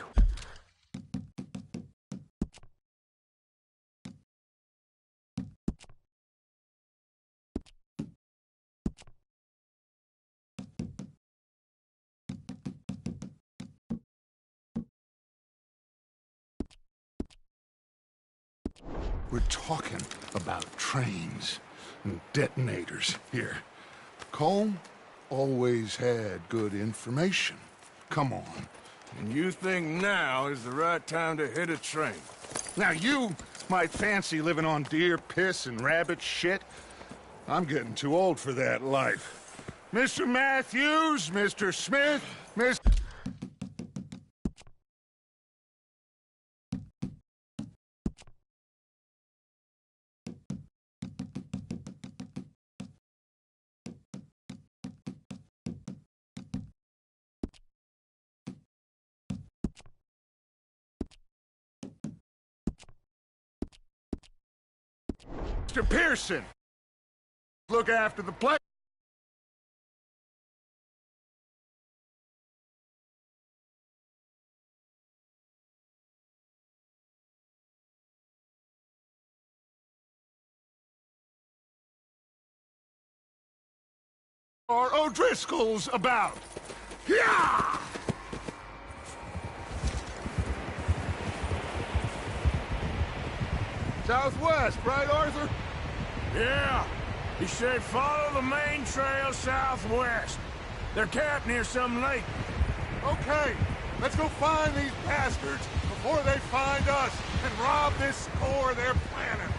We're talking about trains and detonators here. Colm always had good information. Come on.
And you think now is the right time to hit a train?
Now you might fancy living on deer piss and rabbit shit. I'm getting too old for that life. Mr. Matthews, Mr. Smith, Mr. Mr. Pearson! Look after the place. Or O'Driscoll's about. Yeah! Southwest, right, Arthur?
Yeah. He said follow the main trail southwest. They're camped near some lake.
Okay, let's go find these bastards before they find us and rob this score they're planning.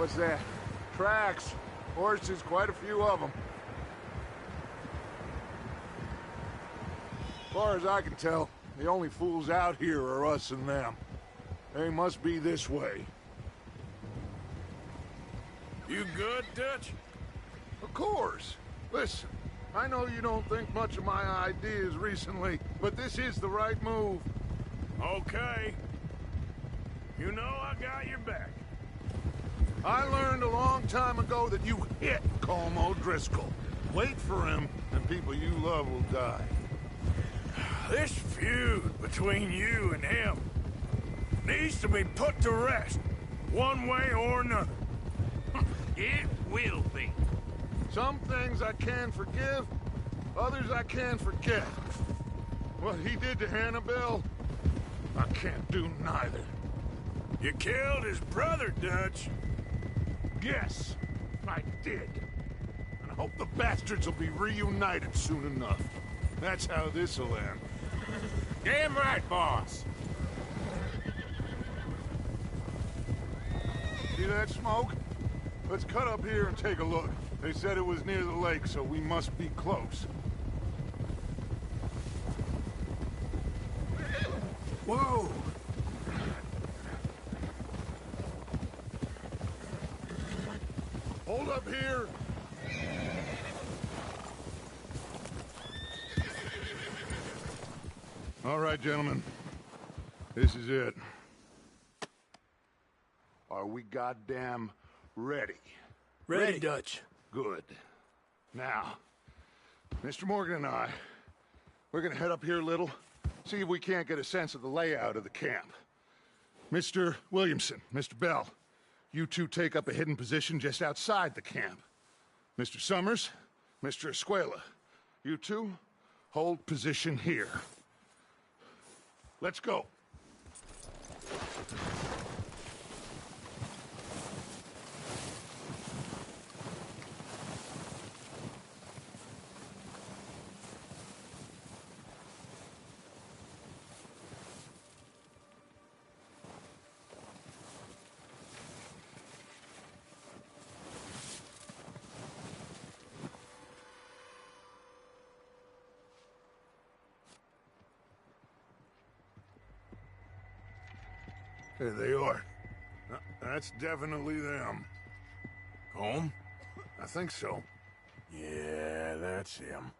What's that? Tracks. Horses, quite a few of them. As far as I can tell, the only fools out here are us and them. They must be this way.
You good, Dutch?
Of course. Listen, I know you don't think much of my ideas recently, but this is the right move.
Okay. You know I got your back.
I learned a long time ago that you hit Colm O'Driscoll. Wait for him, and people you love will die.
This feud between you and him needs to be put to rest, one way or another.
It will be.
Some things I can forgive, others I can forget. What he did to Annabelle, I can't do neither.
You killed his brother, Dutch.
Yes, I did. And I hope the bastards will be reunited soon enough. That's how this'll end.
Damn right, boss.
See that smoke? Let's cut up here and take a look. They said it was near the lake, so we must be close.
Whoa!
Hold up here. All right, gentlemen. This is it. Are we goddamn ready?
Ready, Dutch.
Good. Now, Mr. Morgan and I, we're gonna head up here a little, see if we can't get a sense of the layout of the camp. Mr. Williamson, Mr. Bell, you two take up a hidden position just outside the camp. Mr. Summers, Mr. Escuela, you two hold position here. Let's go. There they are. That's definitely them.
Home?
I think so.
Yeah, that's him.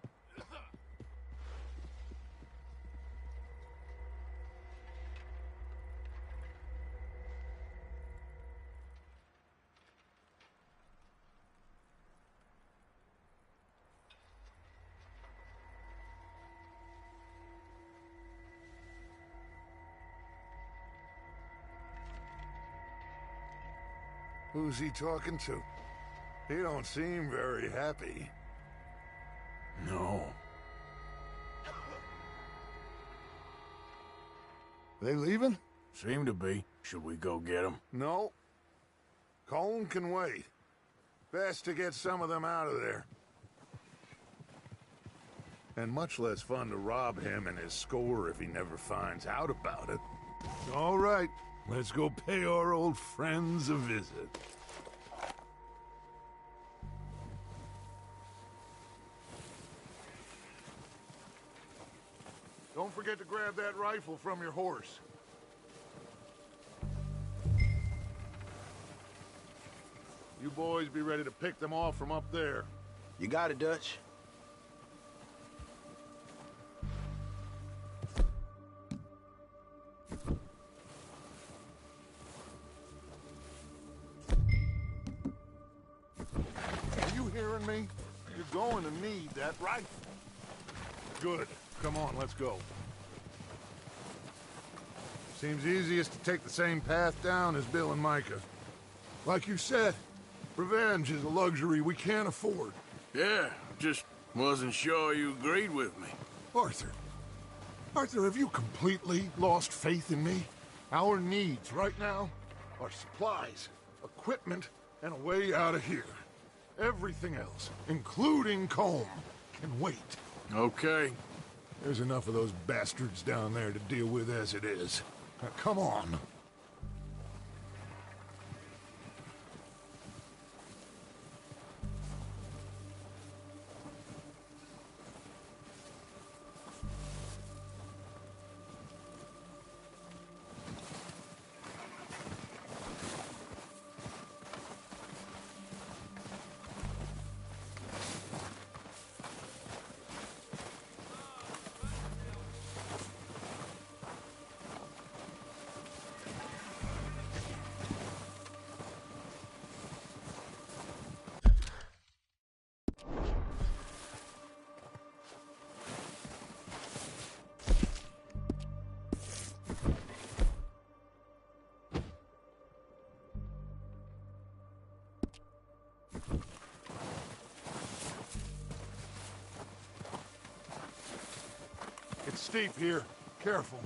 Who's he talking to? He don't seem very happy.
No.
They leaving?
Seem to be. Should we go get them?
No. Colm can wait. Best to get some of them out of there. And much less fun to rob him and his score if he never finds out about it. All right, let's go pay our old friends a visit. Don't forget to grab that rifle from your horse. You boys be ready to pick them off from up there.
You got it, Dutch.
Are you hearing me? You're going to need that rifle. Good. Come on, let's go. Seems easiest to take the same path down as Bill and Micah. Like you said, revenge is a luxury we can't afford.
Yeah, just wasn't sure you agreed with me.
Arthur, have you completely lost faith in me? Our needs right now are supplies, equipment, and a way out of here. Everything else, including Colm, can wait.
Okay.
There's enough of those bastards down there to deal with as it is. Now, come on. It's steep here. Careful.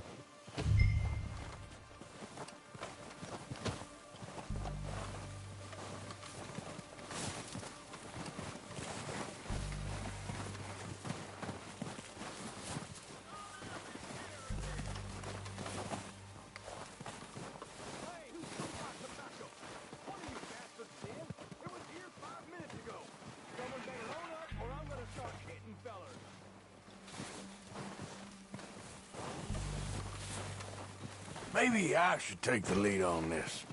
Maybe I should take the lead on this.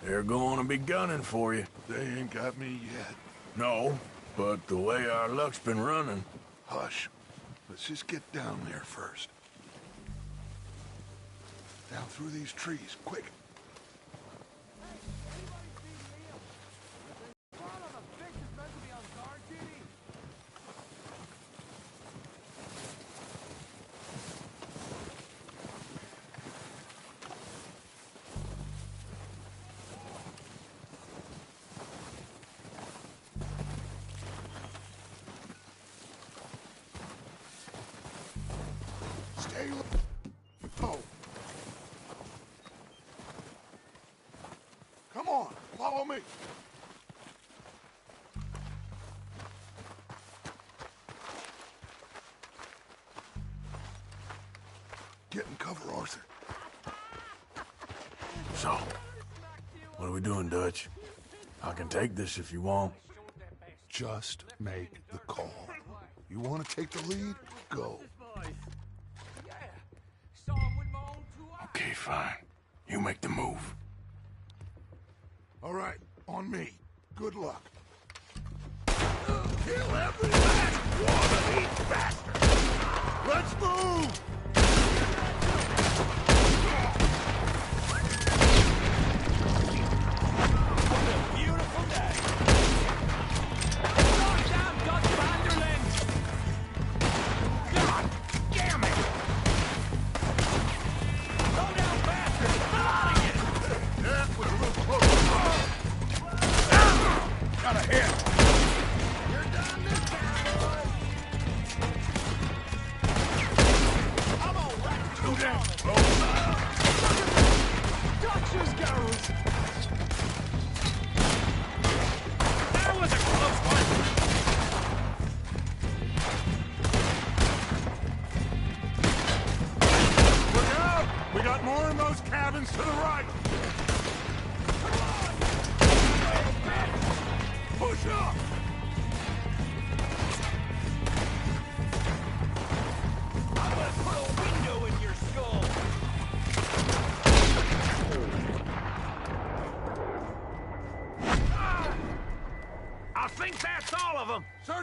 They're going to be gunning for you.
They ain't got me yet.
No, but the way our luck's been running...
Hush. Let's just get down there first. Down through these trees, quick. Stay low. Oh. Come on, follow me. Get in cover, Arthur.
So, what are we doing, Dutch? I can take this if you want.
Just make the call. You want to take the lead? Go.
Okay, fine. You make the move.
All right, on me. Good luck. Kill every last one of these bastards! Let's move!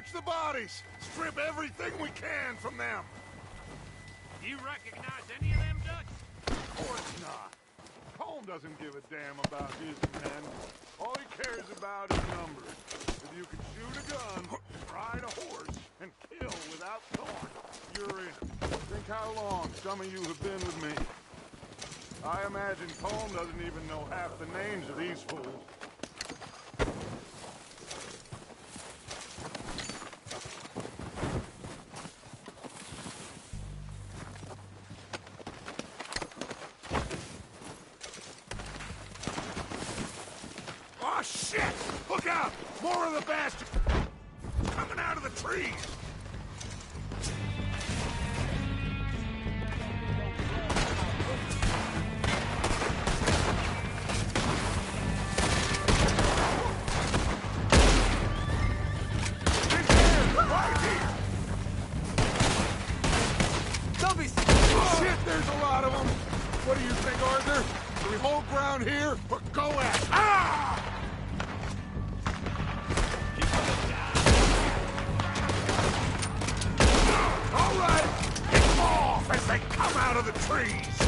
Search the bodies! Strip everything we can from them!
You recognize any of them, Dutch?
Of course not. Colm doesn't give a damn about his men. All he cares about is numbers. If you can shoot a gun, ride a horse, and kill without thought, you're in. Think how long some of you have been with me. I imagine Colm doesn't even know half the names of these fools. Oh, shit! Look out! More of the bastards coming out of the trees! Shit, there's a lot of them! What do you think, Arthur? Do we hold ground here, or go at it? Ah! All right! Hit them off as they come out of the trees!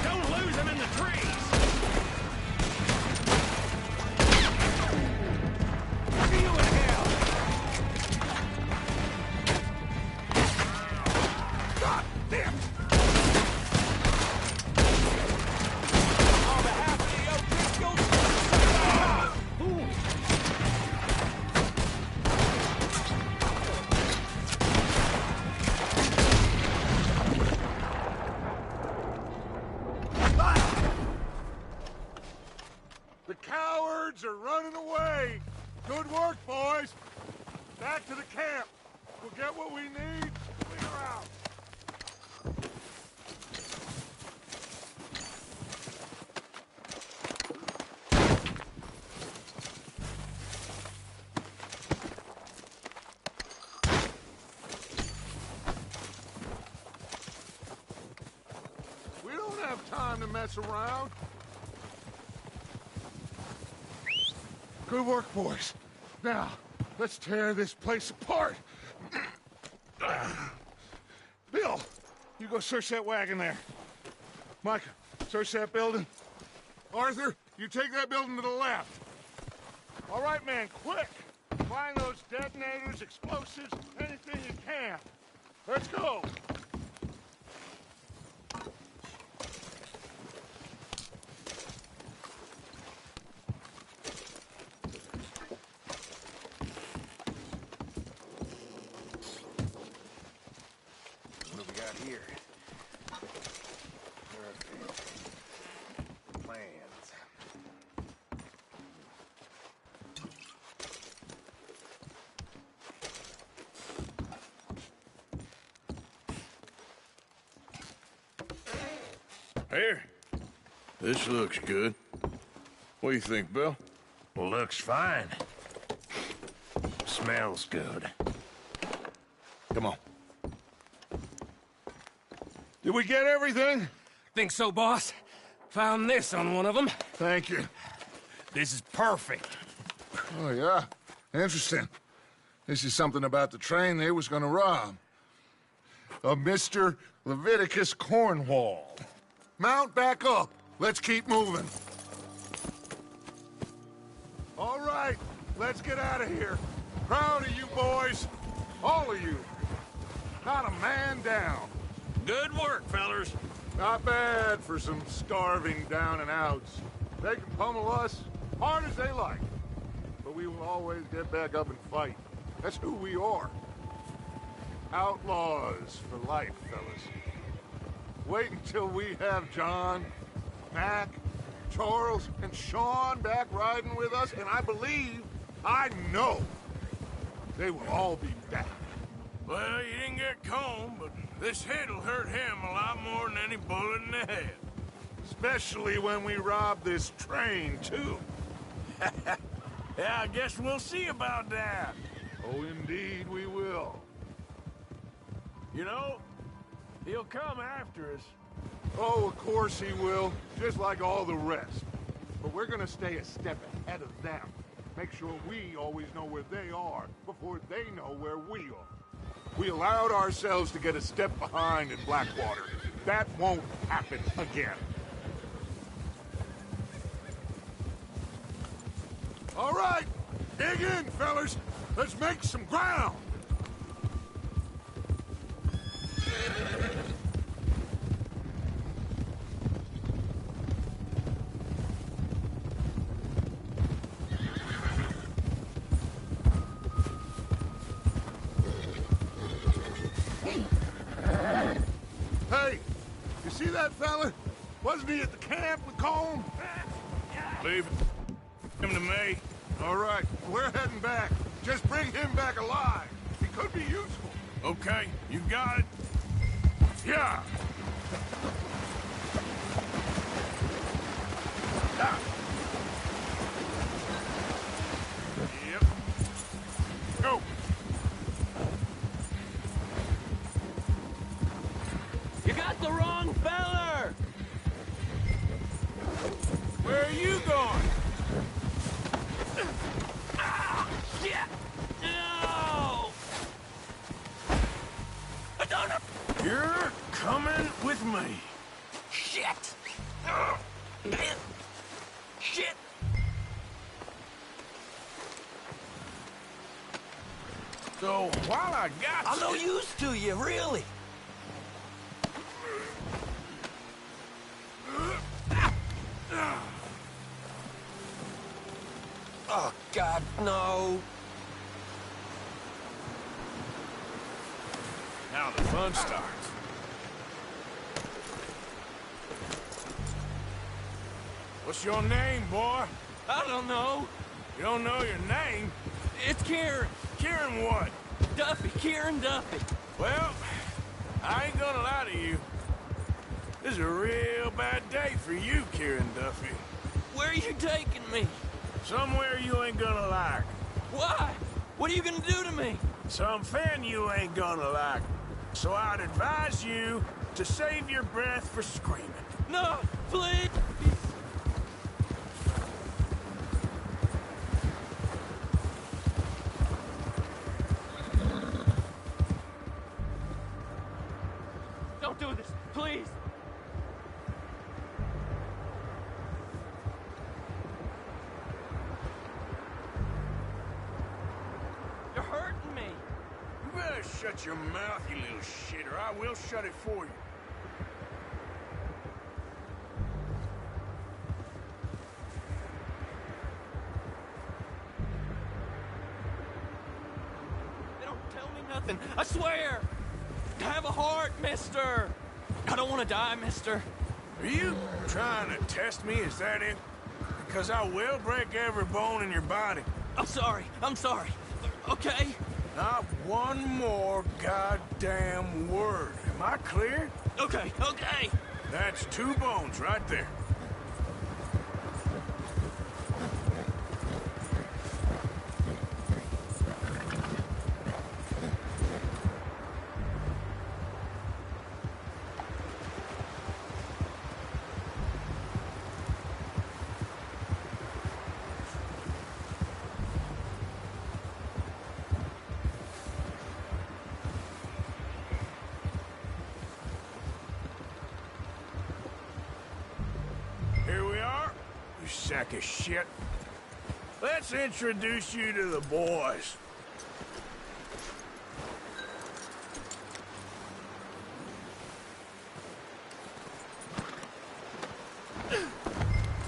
Don't lose them in the trees! See you in hell!
God damn it!
On behalf of the O'Driscolls,
The cowards are running away! Good work, boys! Back to the camp! We'll get what we need, clear out! We don't have time to mess around. Good work, boys. Now, let's tear this place apart. Bill, you go search that wagon there. Micah, search that building. Arthur, you take that building to the left. All right, man, quick. Find those detonators, explosives, anything you can. Let's go.
What have we got here? Perfect. Plans.
Here. This looks good. What do you think, Bill?
Looks fine. Smells good.
Come on. Did we get everything?
Think so, boss? Found this on one of them.
Thank you.
This is perfect.
Oh, yeah? Interesting. This is something about the train they was gonna rob. A Mr. Leviticus Cornwall. Mount back up. Let's keep moving. All right, let's get out of here. Proud of you boys. All of you. Not a man down.
good work, fellers.
Not bad for some starving down and outs. They can pummel us hard as they like, but we will always get back up and fight. That's who we are. Outlaws for life, fellas. Wait until we have John, Mac, Charles, and Sean back riding with us, and I know, they will all be back.
Well, you didn't get Colm, but this hit'll hurt him a lot more than any bullet in the head.
Especially when we rob this train, too.
Yeah, I guess we'll see about that.
Oh, indeed we will.
You know, he'll come after us.
Oh, of course he will, just like all the rest. But we're gonna stay a step ahead of them. make sure we always know where they are before they know where we are. We allowed ourselves to get a step behind in Blackwater. That won't happen again. All right, dig in, fellas. Let's make some ground. Hey, you see that fella? Wasn't he at the camp with Colm?
Leave him to me.
All right, we're heading back. Just bring him back alive. He could be useful.
Okay, you got it.
Yeah. Yep. Go.
You got the wrong feller!
Where are you going?
Shit! No! I don't know!
You're coming with me.
Shit! Shit!
So, while I got
I'm no use to you, really! Oh, God, no!
Now the fun starts. What's your name, boy?
I don't know.
You don't know your name?
It's Kieran.
Kieran what?
Duffy, Kieran Duffy.
Well, I ain't gonna lie to you. This is a real bad day for you, Kieran Duffy.
Where are you taking me?
Somewhere you ain't gonna like.
Why? What are you gonna do to me?
Something you ain't gonna like. So I'd advise you to save your breath for screaming.
No, please! Don't do this, please! You're hurting me!
You better shut your mouth, you little shit, or I will shut it for you.
They don't tell me nothing, I swear! Have a heart, mister! I don't want to die, mister.
Are you trying to test me? Is that it? Because I will break every bone in your body.
I'm sorry, okay?
Not one more goddamn word. Am I clear?
Okay.
That's 2 bones right there. Here we are, you sack of shit. Let's introduce you to the boys.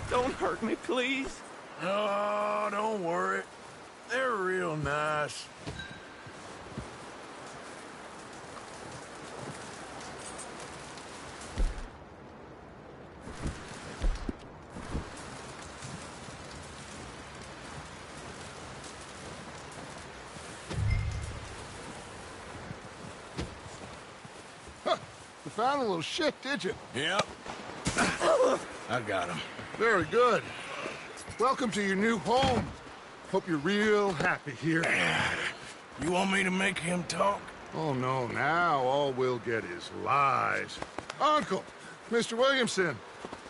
Don't hurt me, please.
Oh, don't worry. They're real nice.
You found a little shit, did you?
Yep. I got him.
Very good. Welcome to your new home. Hope you're real happy here.
You want me to make him talk?
Oh, no, now all we'll get is lies. Uncle, Mr. Williamson,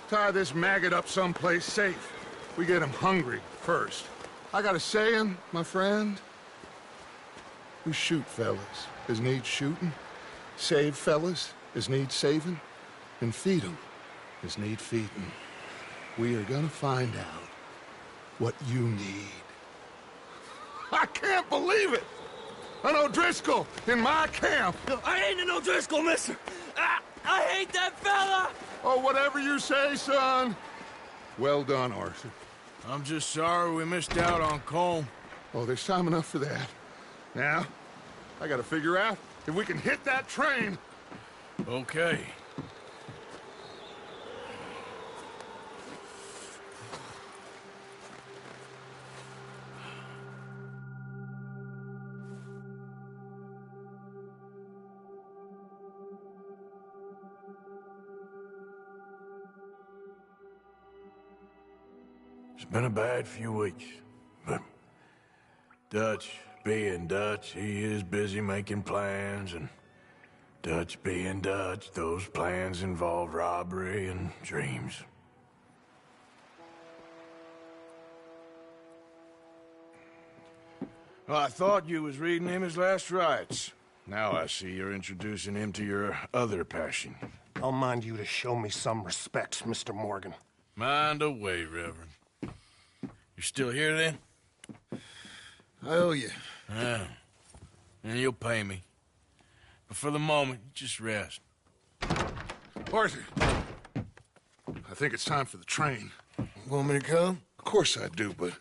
tie this maggot up someplace safe. We get him hungry first. I got a saying, my friend. We shoot fellas as need shooting, save fellas as need saving, and feed 'em as need feeding. We are gonna find out what you need. I can't believe it! An O'Driscoll in my camp!
No, I ain't an O'Driscoll, mister! I hate that fella!
Oh, whatever you say, son. Well done, Arthur.
I'm just sorry we missed out on Colm.
Oh, there's time enough for that. Now, I gotta figure out if we can hit that train.
Okay.
It's been a bad few weeks, but Dutch being Dutch, he is busy making plans, and Dutch being Dutch, those plans involve robbery and dreams.
Well, I thought you was reading him his last rites. Now I see you're introducing him to your other passion.
I'll mind you to show me some respect, Mr. Morgan.
Mind away, Reverend. You still here, then?
I owe you.
Yeah. And you'll pay me. But for the moment, just rest.
Arthur, I think it's time for the train.
Want me to come?
Of course I do, but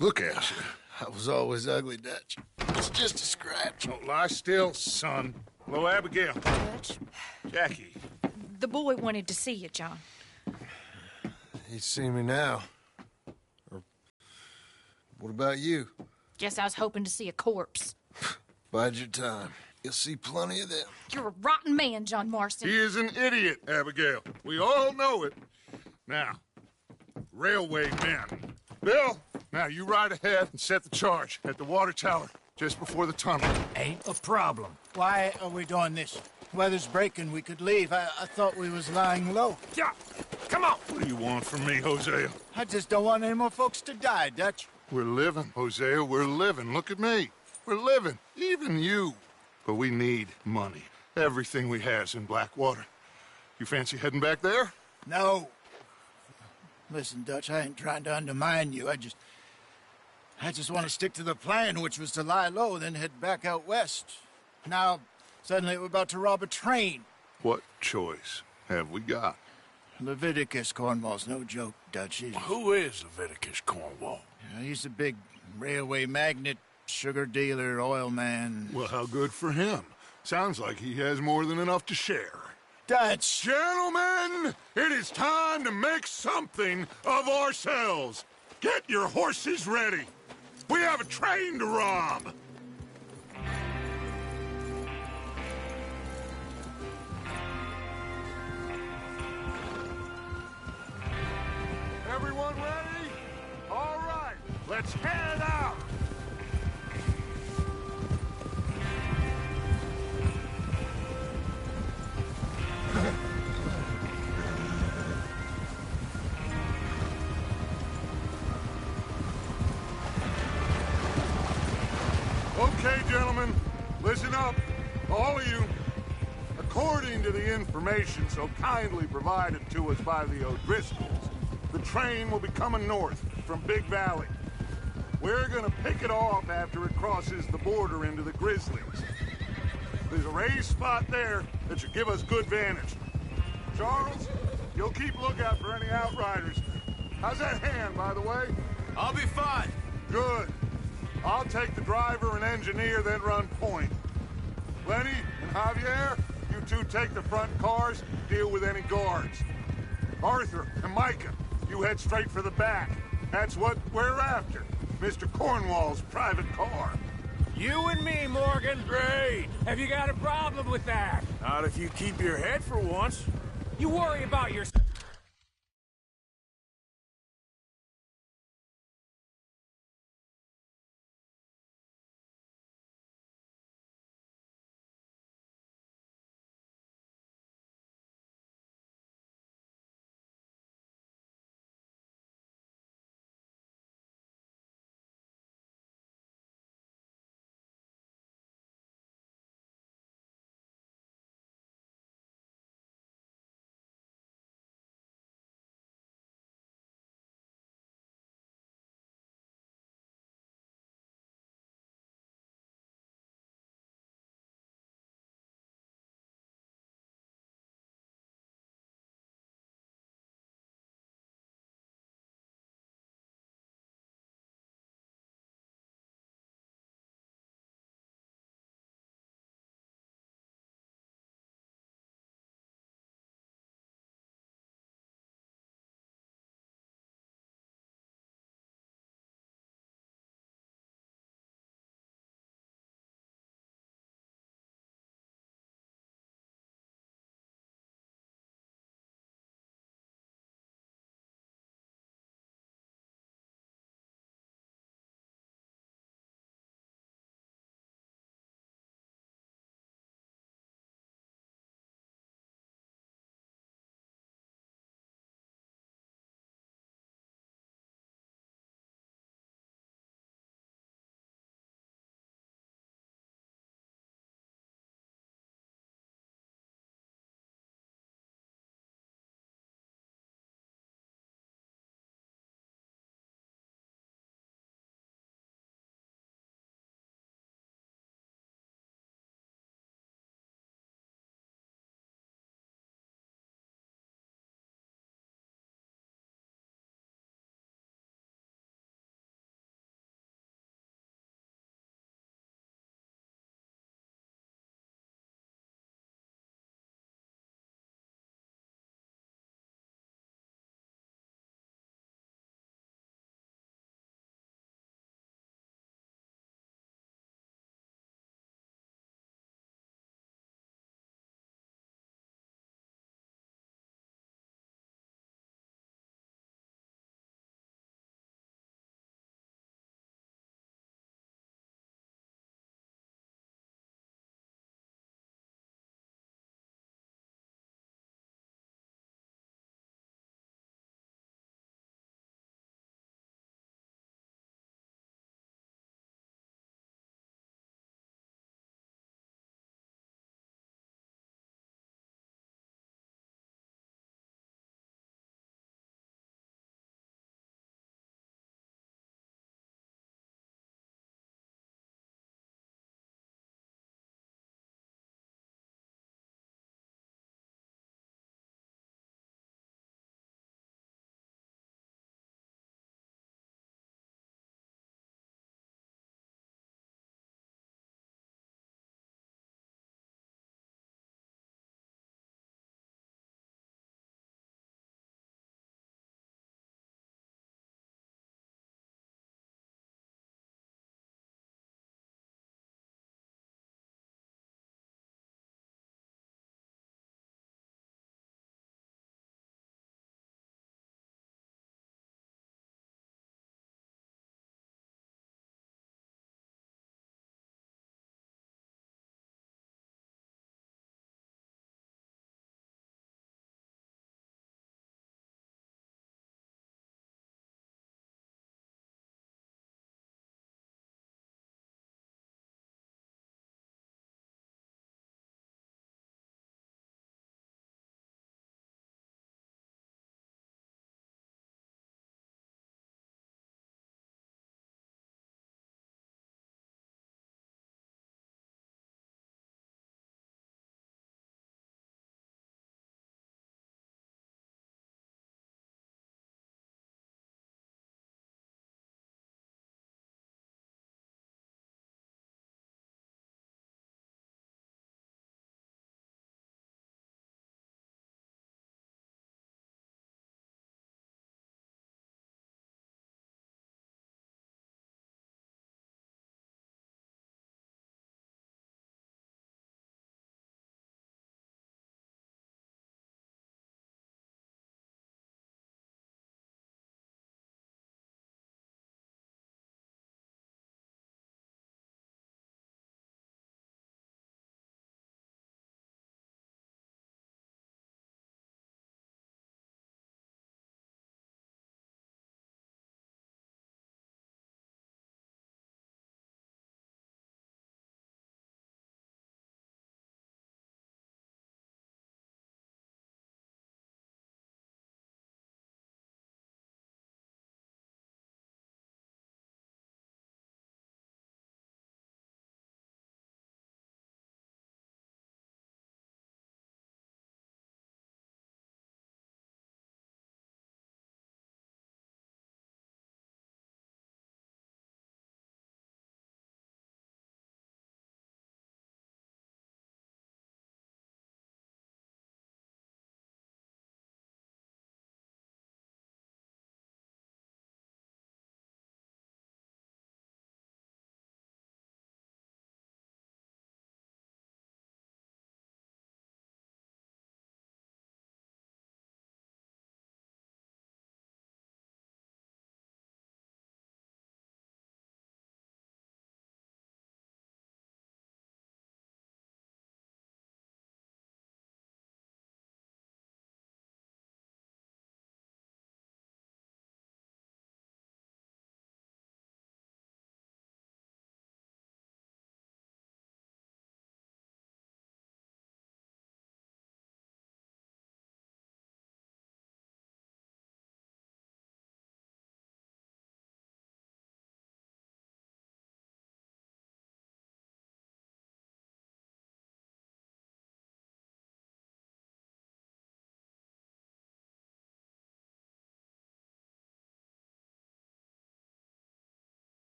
look at you.
I was always ugly, Dutch. It's just a scratch.
Don't lie still, son. Hello, Abigail.
Dutch,
Jackie.
the boy wanted to see you, John.
He's seen me now. Or what about you?
Guess I was hoping to see a corpse.
Bide your time. You'll see plenty of them.
You're a rotten man, John Marston.
He is an idiot, Abigail. We all know it. Now, railway men. Bill, now you ride ahead and set the charge at the water tower just before the tunnel.
Ain't a problem. Why are we doing this? Weather's breaking. We could leave. I thought we was lying low.
Yeah, come on. What do you want from me, Hosea?
I just don't want any more folks to die, Dutch.
We're living, Hosea. We're living. Look at me. We're living. Even you. But we need money. Everything we has in Blackwater. You fancy heading back there?
No. Listen, Dutch, I ain't trying to undermine you. I just want to stick to the plan, which was to lie low, then head back out west. Now, suddenly we're about to rob a train.
What choice have we got?
Leviticus Cornwall's no joke, Dutch.
Who is Leviticus Cornwall?
He's a big railway magnate, sugar dealer, oil man.
Well, how good for him. Sounds like he has more than enough to share.
Dutch!
Gentlemen, it is time to make something of ourselves. Get your horses ready. We have a train to rob. Everyone ready? All right, let's head out. Okay, gentlemen, listen up, all of you. According to the information so kindly provided to us by the O'Driscolls, the train will be coming north from Big Valley. We're gonna pick it off after it crosses the border into the Grizzlies. There's a raised spot there that should give us good vantage. Charles, you'll keep lookout for any outriders. How's that hand, by the way?
I'll be fine.
Good. I'll take the driver and engineer, then run point. Lenny and Javier, you two take the front cars, deal with any guards. Arthur and Micah, you head straight for the back. That's what we're after. Mr. Cornwall's private car.
You and me, Morgan.
Great.
Have you got a problem with that?
Not if you keep your head for once.
You worry about your...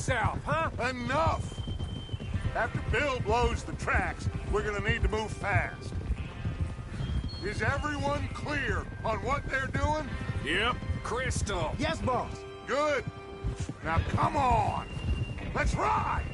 south, huh?
Enough! After Bill blows the tracks, we're gonna need to move fast. Is everyone clear on what they're doing?
Yep. Crystal.
Yes, boss.
Good. Now come on. Let's ride!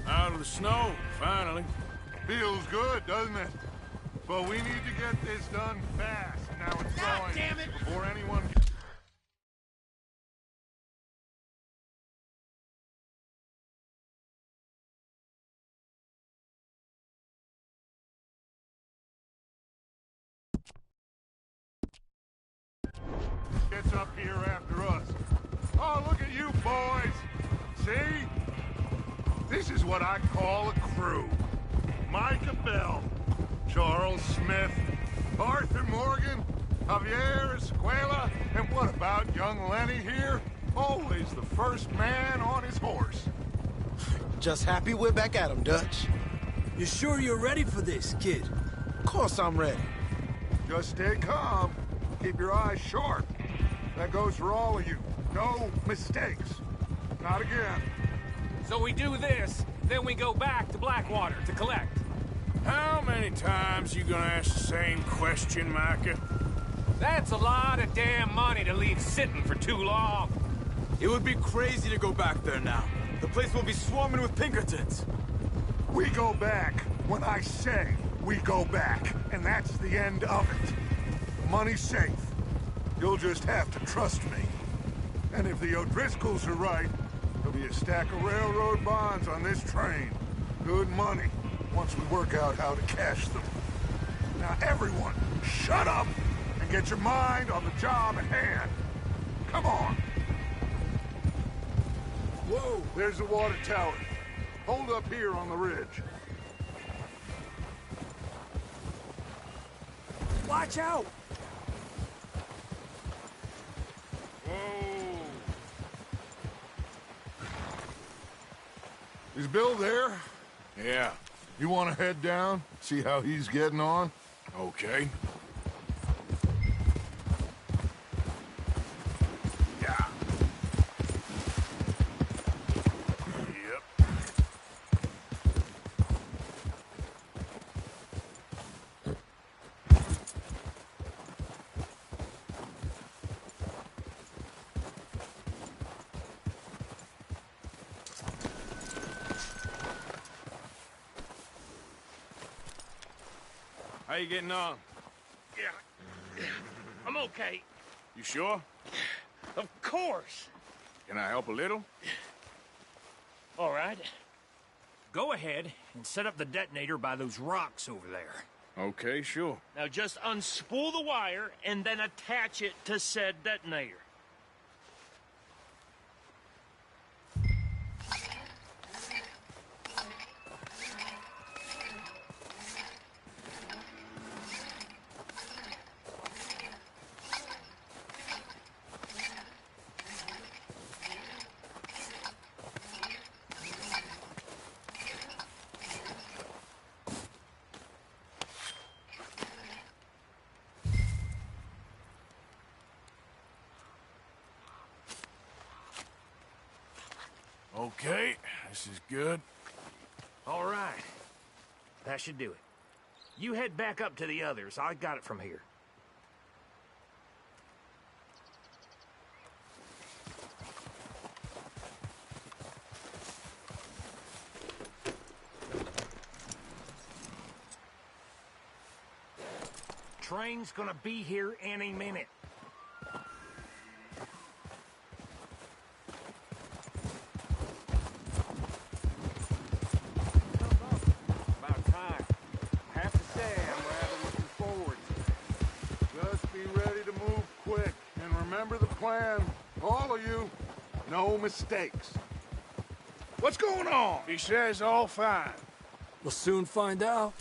Out of the snow, finally.
Feels good, doesn't it? But we need to get this done fast. Now it's going.
Damn it!
Before anyone gets up here after us. Oh, look at you boys. See? This is what I call a crew. Micah Bell, Charles Smith, Arthur Morgan, Javier Escuela, and what about young Lenny here? Always the first man on his horse.
Just happy we're back at 'em, Dutch.
You sure you're ready for this, kid?
Of course I'm ready.
Just stay calm. Keep your eyes sharp. That goes for all of you. No mistakes. Not again.
So we do this, then we go back to Blackwater to collect.
How many times you gonna ask the same question, Micah?
That's a lot of damn money to leave sitting for too long.
It would be crazy to go back there now. The place will be swarming with Pinkertons.
We go back when I say we go back, and that's the end of it. The money's safe. You'll just have to trust me. And if the O'Driscolls are right, there'll be a stack of railroad bonds on this train. Good money, once we work out how to cash them. Now everyone, shut up and get your mind on the job at hand. Come on. Whoa, there's the water tower. Hold up here on the ridge.
Watch out!
Whoa. Is Bill there?
Yeah.
You want to head down, see how he's getting on?
Okay.
Yeah.
Yep. How you getting on?
Yeah. I'm okay.
You sure?
Of course.
Can I help a little?
All right. Go ahead and set up the detonator by those rocks over there.
Okay, sure.
Now just unspool the wire and then attach it to said detonator.
Okay, this is good.
All right. That should do it. You head back up to the others. I got it from here. Train's gonna be here any minute.
About time.
Remember the plan, all of you. No mistakes. What's going on?
He says all fine.
We'll soon find out.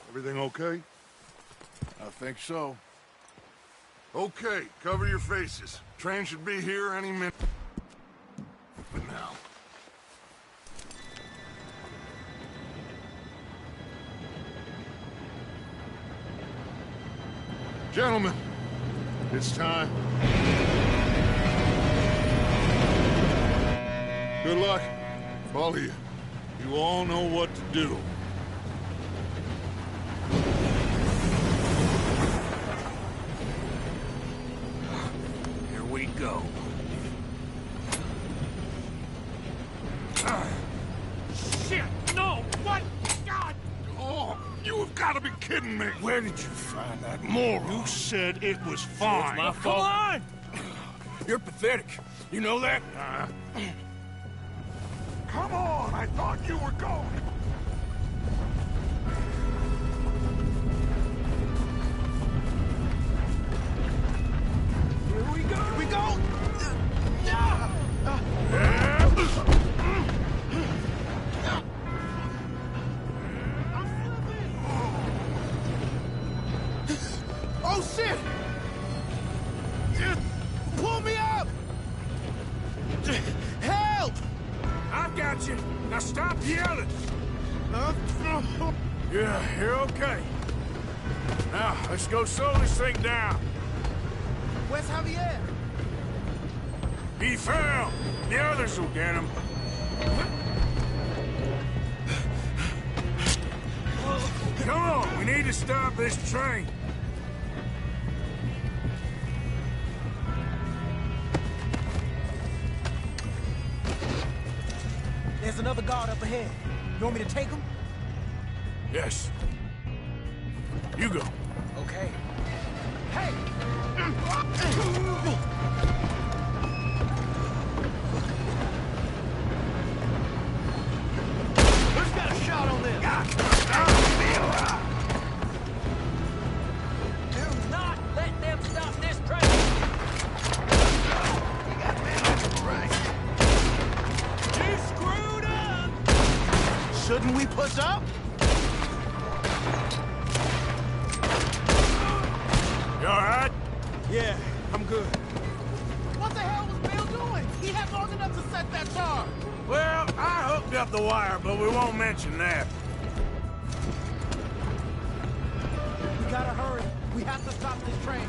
Everything okay?
I think so.
Okay, cover your faces. Train should be here any minute. But now. Gentlemen, it's time. Good luck, all of you. You all know what to do.
Here we go. Shit! No! What? God!
Oh, you have got to be kidding me!
Where did you find that moron? You said it was fine.
It's my fault.
Come on! You're pathetic. You know that?
Come on! I thought you were going!
Here we go! Here we go!
Oh, shit! Pull me up! Help!
I got you. Now stop yelling. Yeah, you're okay. Now, let's go slow this thing down.
Where's Javier?
He fell. The others will get him. Come on, we need to stop this train.
There's another guard up ahead. You want me to take him?
Yes. You go.
Okay. Hey!
Who's got a shot on this?
Do not let them stop this train!
You got men on the right.
You screwed up!
Shouldn't we push up?
You all right?
Yeah, I'm good. What the hell was Bill doing? He had long enough to set that charge.
Well, I hooked up the wire, but we won't mention that.
We gotta hurry. We have to stop this train.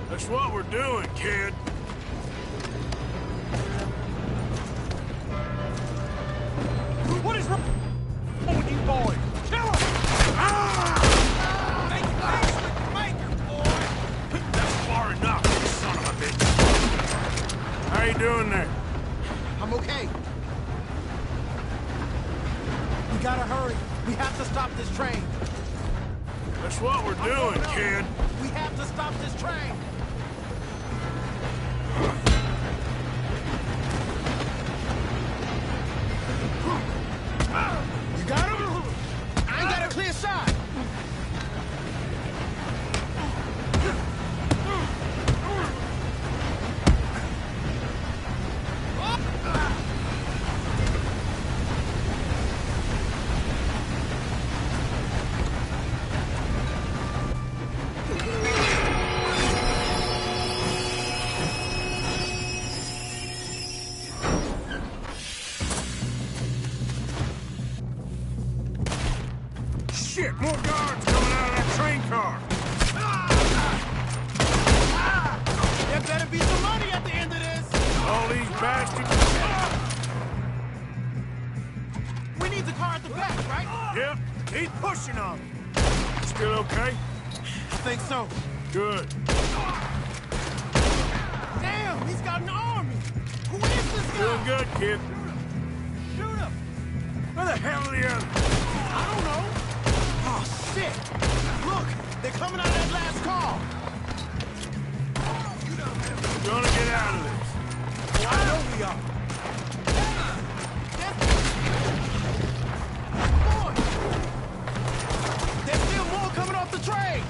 That's what we're doing, kid.
What is wrong with you boys? Kill him! Make peace with the maker, boy!
That's far enough, son of a bitch. How you doing there?
I'm okay. We gotta hurry. We have to stop this train.
That's what we're doing, kid.
We have to stop this train. You got him? I ain't got a clear shot.
Shit, more guards coming out of that train car.
There better be some money at the end of this.
All these bastards.
We need the car at the back, right?
Yep, he's pushing on me. Still okay?
I think so.
Good.
Damn, he's got an army. Who is this guy?
Doing good, kid.
Shoot him.
Where the hell are the others?
I don't know. Oh, shit. Look, they're coming out of that last car.
We're gonna get out of this.
Oh, I know we are. Boy, there's still more coming off the train.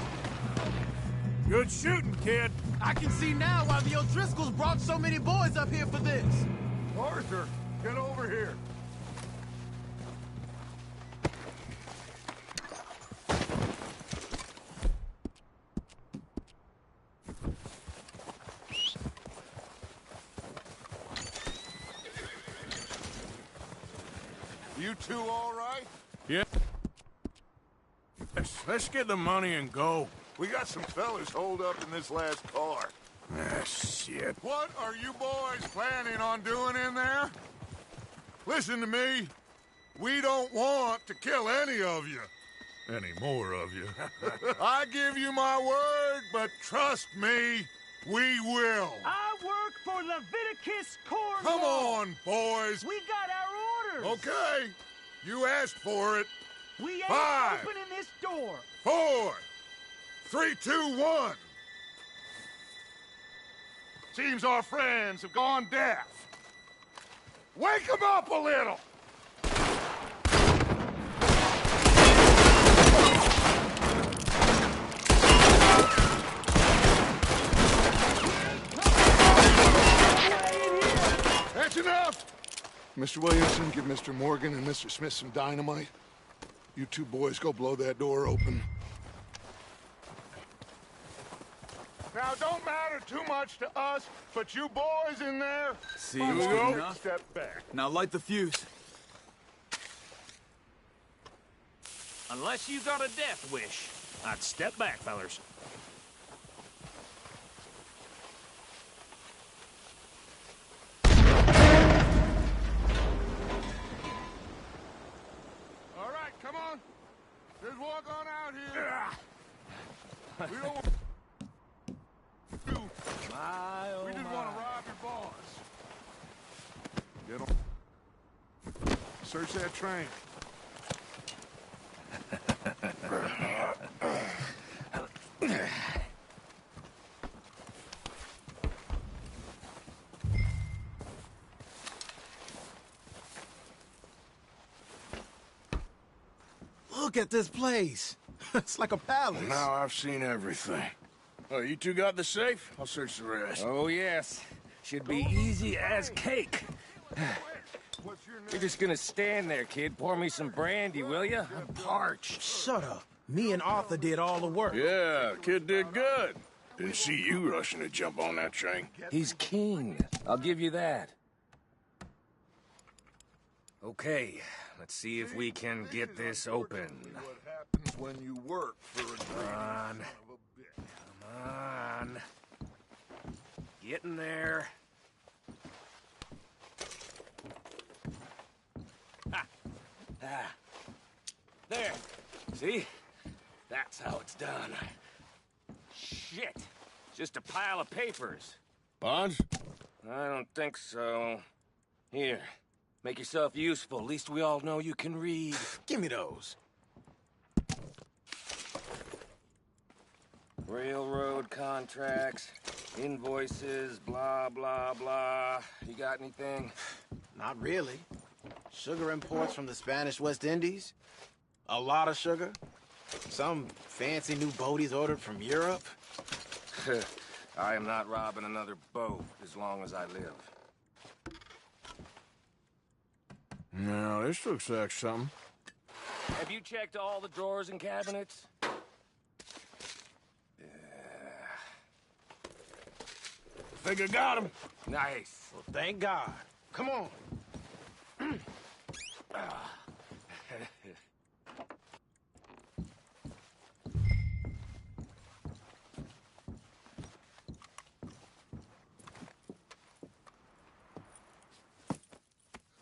Good shooting, kid.
I can see now why the O'Driscolls brought so many boys up here for this.
Arthur, get over here. You two all right?
Yeah. Let's get the money and go.
We got some fellas holed up in this last car.
Ah, shit.
What are you boys planning on doing in there? Listen to me. We don't want to kill any of you. Any more of you. I give you my word, but trust me, we will.
I work for Leviticus Cornwall.
Come on, boys.
We got our orders.
Okay. You asked for it.
We ain't
5,
opening this door.
4, 3, 2, 1. Seems our friends have gone deaf. Wake them up a little! That's enough! Mr. Williamson, give Mr. Morgan and Mr. Smith some dynamite. You two boys go blow that door open. Now, don't matter too much to us, but you boys in there...
See,
you
go.
Step back.
Now light the fuse.
Unless you got a death wish, I'd step back, fellers.
All right, come on. Just walk on out here. We don't want we just want to rob your boss. Get on. Search that train.
Look at this place. It's like a palace.
Now I've seen everything. Oh, you two got the safe? I'll search the rest.
Oh, yes. Should be easy as cake. You're just gonna stand there, kid. Pour me some brandy, will you? I'm parched.
Shut up. Me and Arthur did all the work.
Yeah, kid did good. Didn't see you rushing to jump on that train.
He's king. I'll give you that. Okay, let's see if we can get this open.
What happens when you work for a
Come on. Come on. Get in there. Ha! Ah. There. See? That's how it's done. Shit. Just a pile of papers.
Bonds?
I don't think so. Here. Make yourself useful. At least we all know you can read.
Give me those.
Railroad contracts, invoices, blah, blah, blah. You got anything?
Not really. Sugar imports from the Spanish West Indies. A lot of sugar. Some fancy new boat he's ordered from Europe.
I am not robbing another boat as long as I live.
No, this looks like something.
Have you checked all the drawers and cabinets?
Think I got him.
Nice.
Well, thank God. Come on.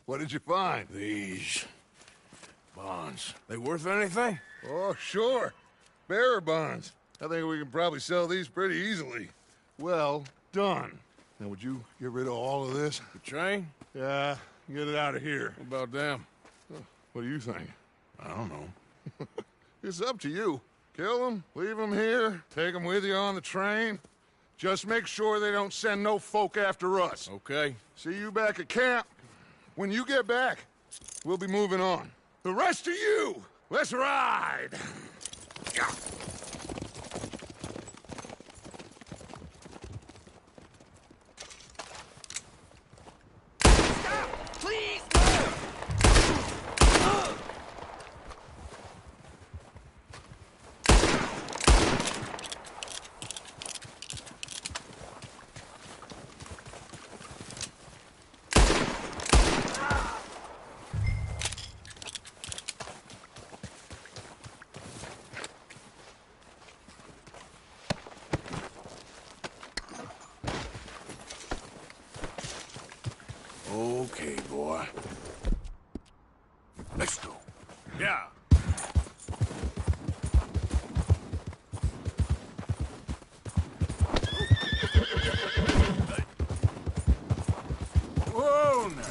What did you find?
These bonds. They worth anything?
Oh, sure. Bearer bonds. I think we can probably sell these pretty easily. Well done. Now, would you get rid of all of this?
The train?
Yeah, get it out of here.
What about them?
What do you think?
I don't know.
It's up to you. Kill them, leave them here, take them with you on the train. Just make sure they don't send no folk after us.
Okay.
See you back at camp. When you get back, we'll be moving on. The rest of you, let's ride!
Okay, boy. Let's go.
Yeah.
Whoa, now.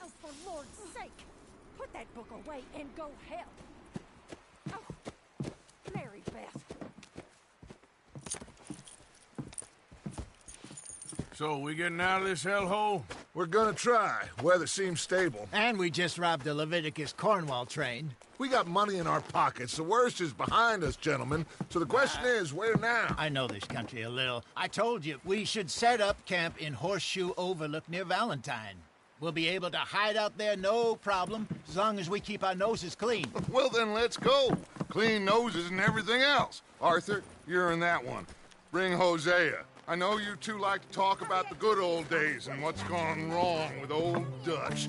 Oh, for Lord's sake! Put that book away and go help! Oh, Mary Beth.
So, we getting out of this hellhole?
We're gonna try. Weather seems stable.
And we just robbed a Leviticus Cornwall train.
We got money in our pockets. The worst is behind us, gentlemen. So the question is, where now?
I know this country a little. I told you, we should set up camp in Horseshoe Overlook near Valentine. We'll be able to hide out there, no problem, as long as we keep our noses clean.
Well, then let's go. Clean noses and everything else. Arthur, you're in that one. Bring Hosea. I know you two like to talk about the good old days and what's gone wrong with old Dutch.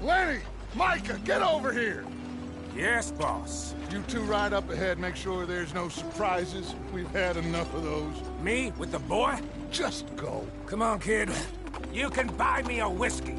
Lenny! Micah, get over here!
Yes, boss.
You two ride up ahead, make sure there's no surprises. We've had enough of those.
Me with the boy?
Just go.
Come on, kid. You can buy me a whiskey.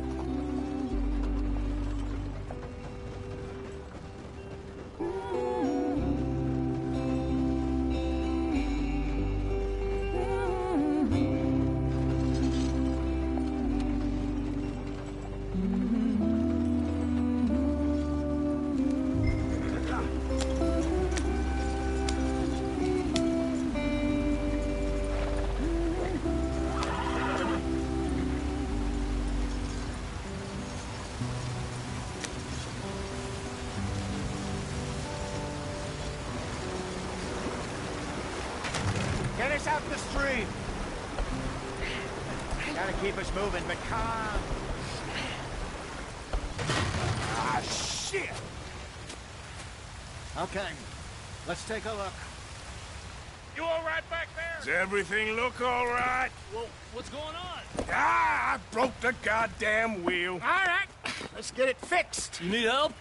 Get us out the street! Gotta keep us moving, but come on.
Ah, shit!
Okay, let's take a look.
You all right back there?
Does everything look all right?
Well, what's going on?
Ah, I broke the goddamn wheel.
All right, let's get it fixed.
You need help?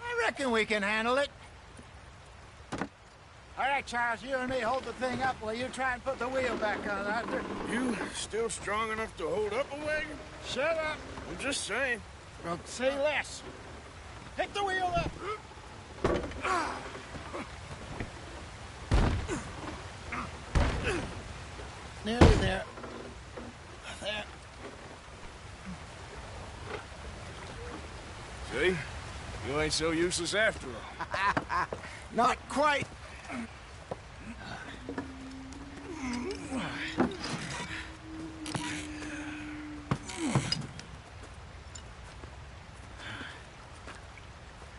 I reckon we can handle it. All right, Charles, you and me hold the thing up while you try and put the wheel back on, Arthur.
You still strong enough to hold up a wagon?
Shut up.
I'm just saying.
Well, say less. Pick the wheel up. Nearly there. There.
See? You ain't so useless after all.
Not quite.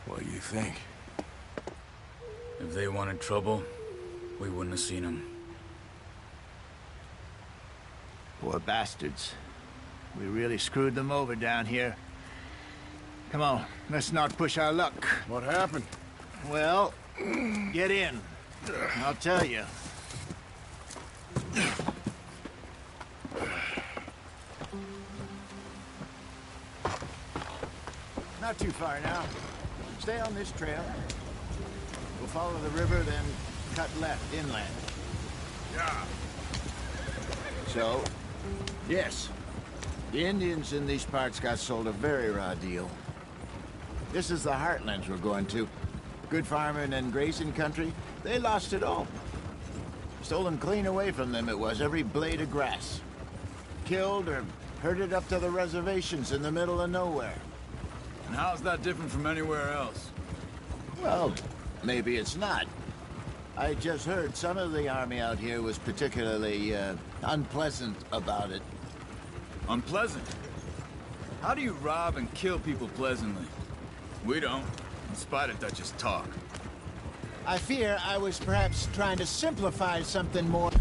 What do you think?
If they wanted trouble, we wouldn't have seen them.
Poor bastards. We really screwed them over down here. Come on, let's not push our luck.
What happened?
Well, get in. I'll tell you. Not too far now. Stay on this trail. We'll follow the river, then cut left inland.
Yeah.
So, yes, the Indians in these parts got sold a very raw deal. This is the heartlands we're going to. Good farming and grazing country, they lost it all. Stolen clean away from them it was, every blade of grass. Killed or herded up to the reservations in the middle of nowhere.
And how's that different from anywhere else?
Well, maybe it's not. I just heard some of the army out here was particularly, unpleasant about it.
Unpleasant? How do you rob and kill people pleasantly? We don't, in spite of Dutch's talk.
I fear I was perhaps trying to simplify something more.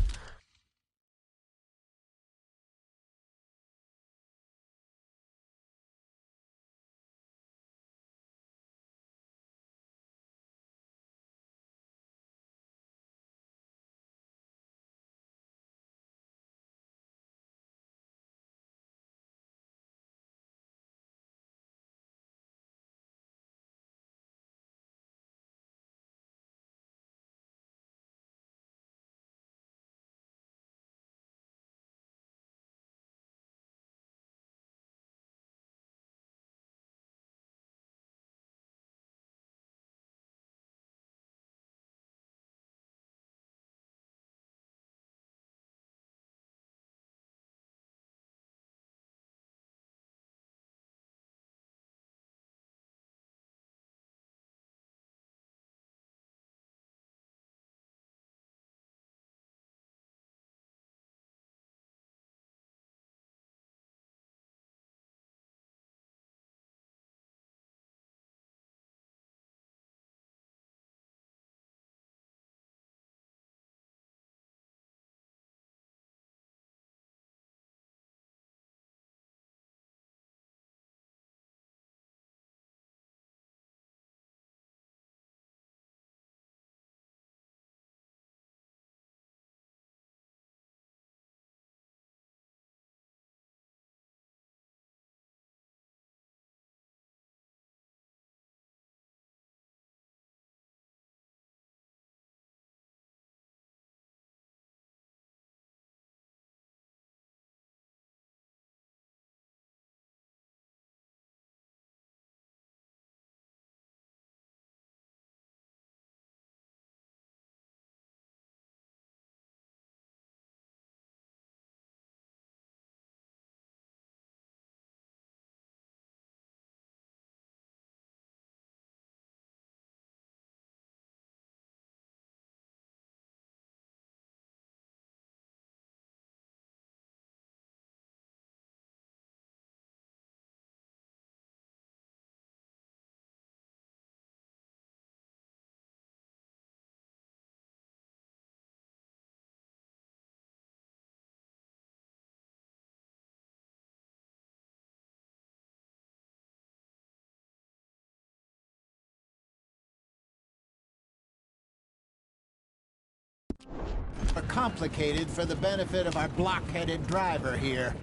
Complicated for the benefit of our block-headed driver here.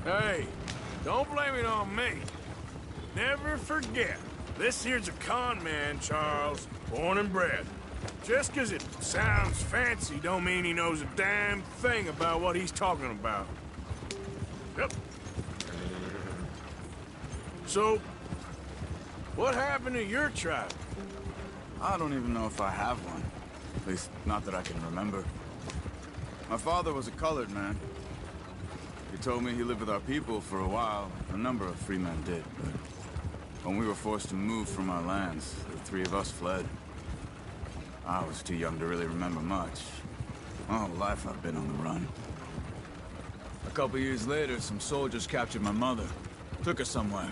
Hey, don't blame it on me. Never forget, this here's a con man, Charles, born and bred. Just 'cause it sounds fancy don't mean he knows a damn thing about what he's talking about. Yep. So, what happened to your tribe?
I don't even know if I have one. At least, not that I can remember. My father was a colored man. He told me he lived with our people for a while. A number of free men did, but when we were forced to move from our lands, the three of us fled. I was too young to really remember much. My whole life I've been on the run. A couple years later, some soldiers captured my mother. Took her somewhere.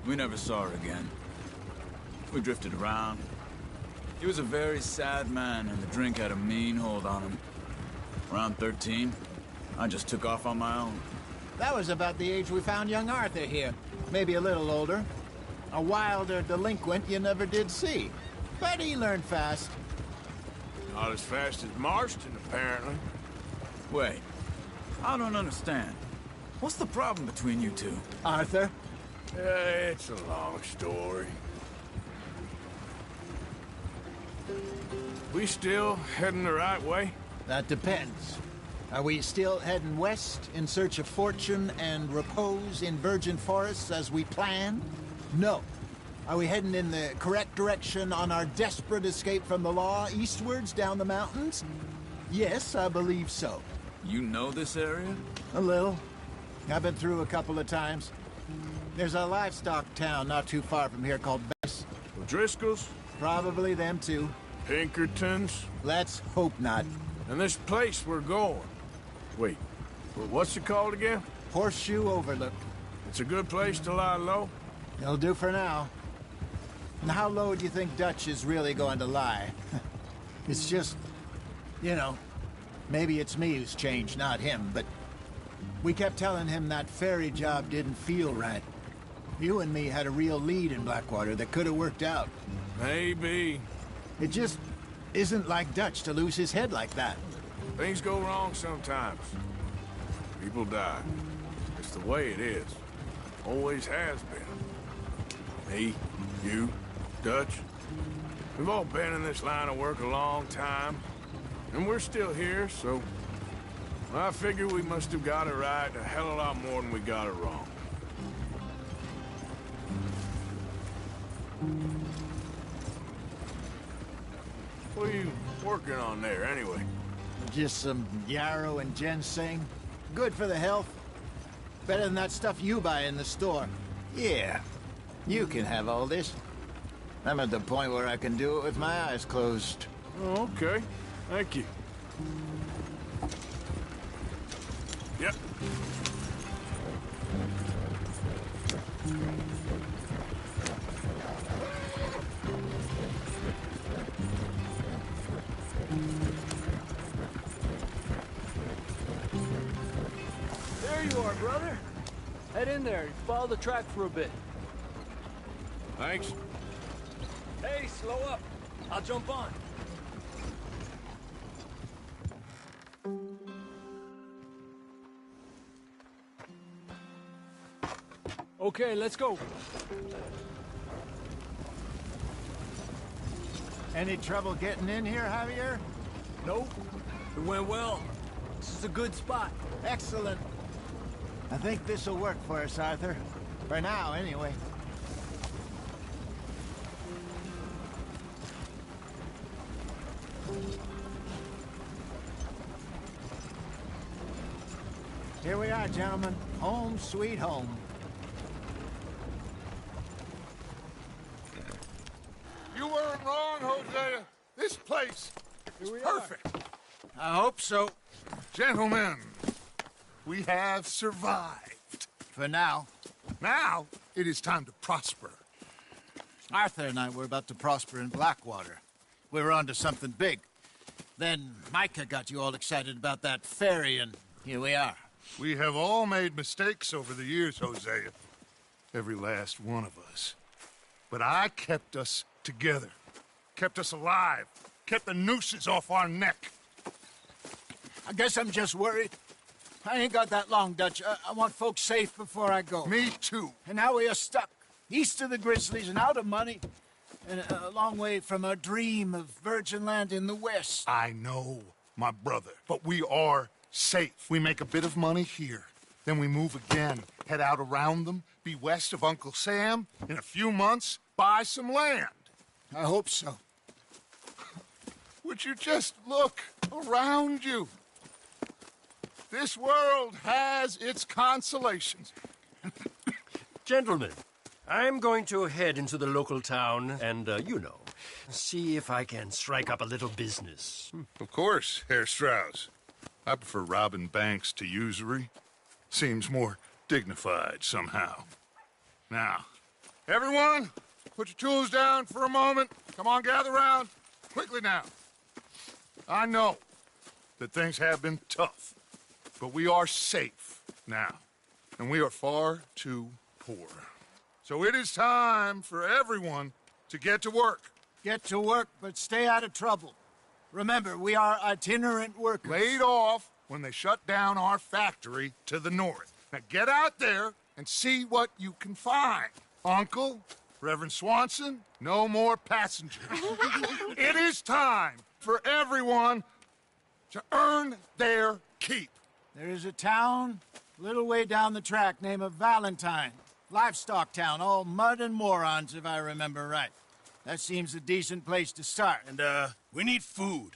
We never saw her again. We drifted around. He was a very sad man, and the drink had a mean hold on him. Around 13, I just took off on my own.
That was about the age we found young Arthur here. Maybe a little older. A wilder delinquent you never did see. But he learned fast.
Not as fast as Marston, apparently.
Wait, I don't understand. What's the problem between you two?
Arthur?
It's a long story. We still heading the right way?
That depends. Are we still heading west in search of fortune and repose in virgin forests as we planned? No. Are we heading in the correct direction on our desperate escape from the law eastwards down the mountains? Yes, I believe so.
You know this area?
A little. I've been through a couple of times. There's a livestock town not too far from here called Bess.
O'Driscoll's?
Probably them too.
Pinkertons?
Let's hope not.
And this place we're going. Wait, what's it called again?
Horseshoe Overlook.
It's a good place to lie low?
It'll do for now. And how low do you think Dutch is really going to lie? It's just, you know, maybe it's me who's changed, not him, but we kept telling him that ferry job didn't feel right. You and me had a real lead in Blackwater that could have worked out.
Maybe.
It just isn't like Dutch to lose his head like that.
Things go wrong sometimes. People die. It's the way it is. Always has been. Me, you, Dutch. We've all been in this line of work a long time. And we're still here, so... I figure we must have got it right a hell of a lot more than we got it wrong. What are you working on there, anyway?
Just some yarrow and ginseng. Good for the health. Better than that stuff you buy in the store. Yeah, you can have all this. I'm at the point where I can do it with my eyes closed.
Oh, okay. Thank you. Yep.
There you are, brother. Head in there. Follow the track for a bit.
Thanks.
Hey, slow up. I'll jump on. Okay, let's go.
Any trouble getting in here, Javier?
Nope. It went well. This is a good spot.
Excellent. I think this'll work for us, Arthur. For now, anyway. Here we are, gentlemen. Home sweet home.
You weren't wrong, Hosea. This place is perfect.
I hope so.
Gentlemen, we have survived.
For now.
Now, it is time to prosper.
Arthur and I were about to prosper in Blackwater. We were on to something big. Then Micah got you all excited about that ferry, and here we are.
We have all made mistakes over the years, Hosea. Every last one of us. But I kept us together. Kept us alive. Kept the nooses off our neck.
I guess I'm just worried. I ain't got that long, Dutch. I want folks safe before I go.
Me too.
And now we are stuck. East of the Grizzlies and out of money. And a long way from our dream of virgin land in the west.
I know, my brother. But we are safe. We make a bit of money here. Then we move again. Head out around them. Be west of Uncle Sam. In a few months, buy some land.
I hope so.
Would you just look around you? This world has its consolations.
Gentlemen, I'm going to head into the local town and, you know, see if I can strike up a little business.
Of course, Herr Strauss. I prefer robbing banks to usury. Seems more dignified somehow. Now, everyone, put your tools down for a moment. Come on, gather round. quickly now. I know that things have been tough, but we are safe now, and we are far too poor. So it is time for everyone to get to work.
Get to work, but stay out of trouble. Remember, we are itinerant workers.
Laid off when they shut down our factory to the north. Now get out there and see what you can find. Uncle, Reverend Swanson, no more passengers. It is time for everyone to earn their keep.
There is a town a little way down the track named Valentine. Livestock town, all mud and morons, if I remember right. That seems a decent place to start.
And, we need food.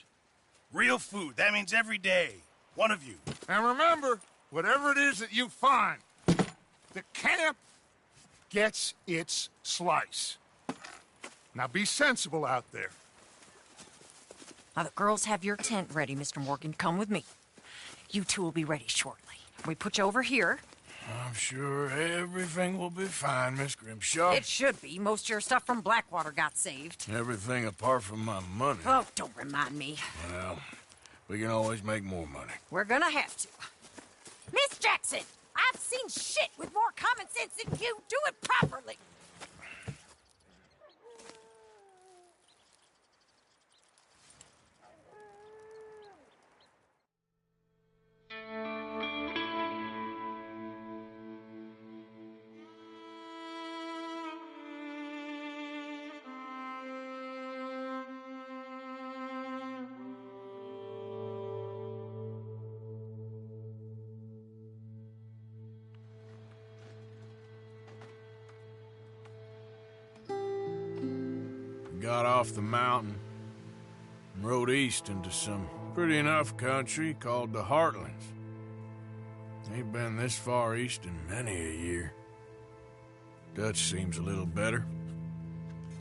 Real food. That means every day. One of you.
And remember, whatever it is that you find, the camp gets its slice. Now be sensible out there.
Now, the girls have your tent ready, Mr. Morgan. Come with me. You two will be ready shortly. We put you over here.
I'm sure everything will be fine, Miss Grimshaw.
It should be. Most of your stuff from Blackwater got saved.
Everything apart from my money.
Oh, don't remind me.
Well, we can always make more money.
We're gonna have to. Miss Jackson, I've seen shit with more common sense than you. Do it properly.
Got off the mountain and rode east into some pretty enough country called the Heartlands. Ain't been this far east in many a year. Dutch seems a little better.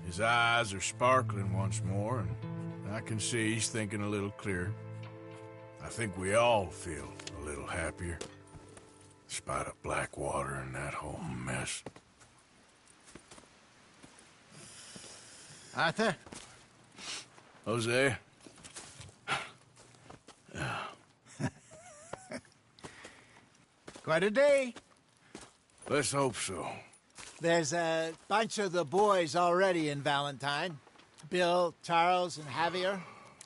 His eyes are sparkling once more, and I can see he's thinking a little clearer. I think we all feel a little happier, despite of Blackwater and that whole mess.
Arthur?
Jose?
Quite a day.
Let's hope so.
There's a bunch of the boys already in Valentine. Bill, Charles, and Javier.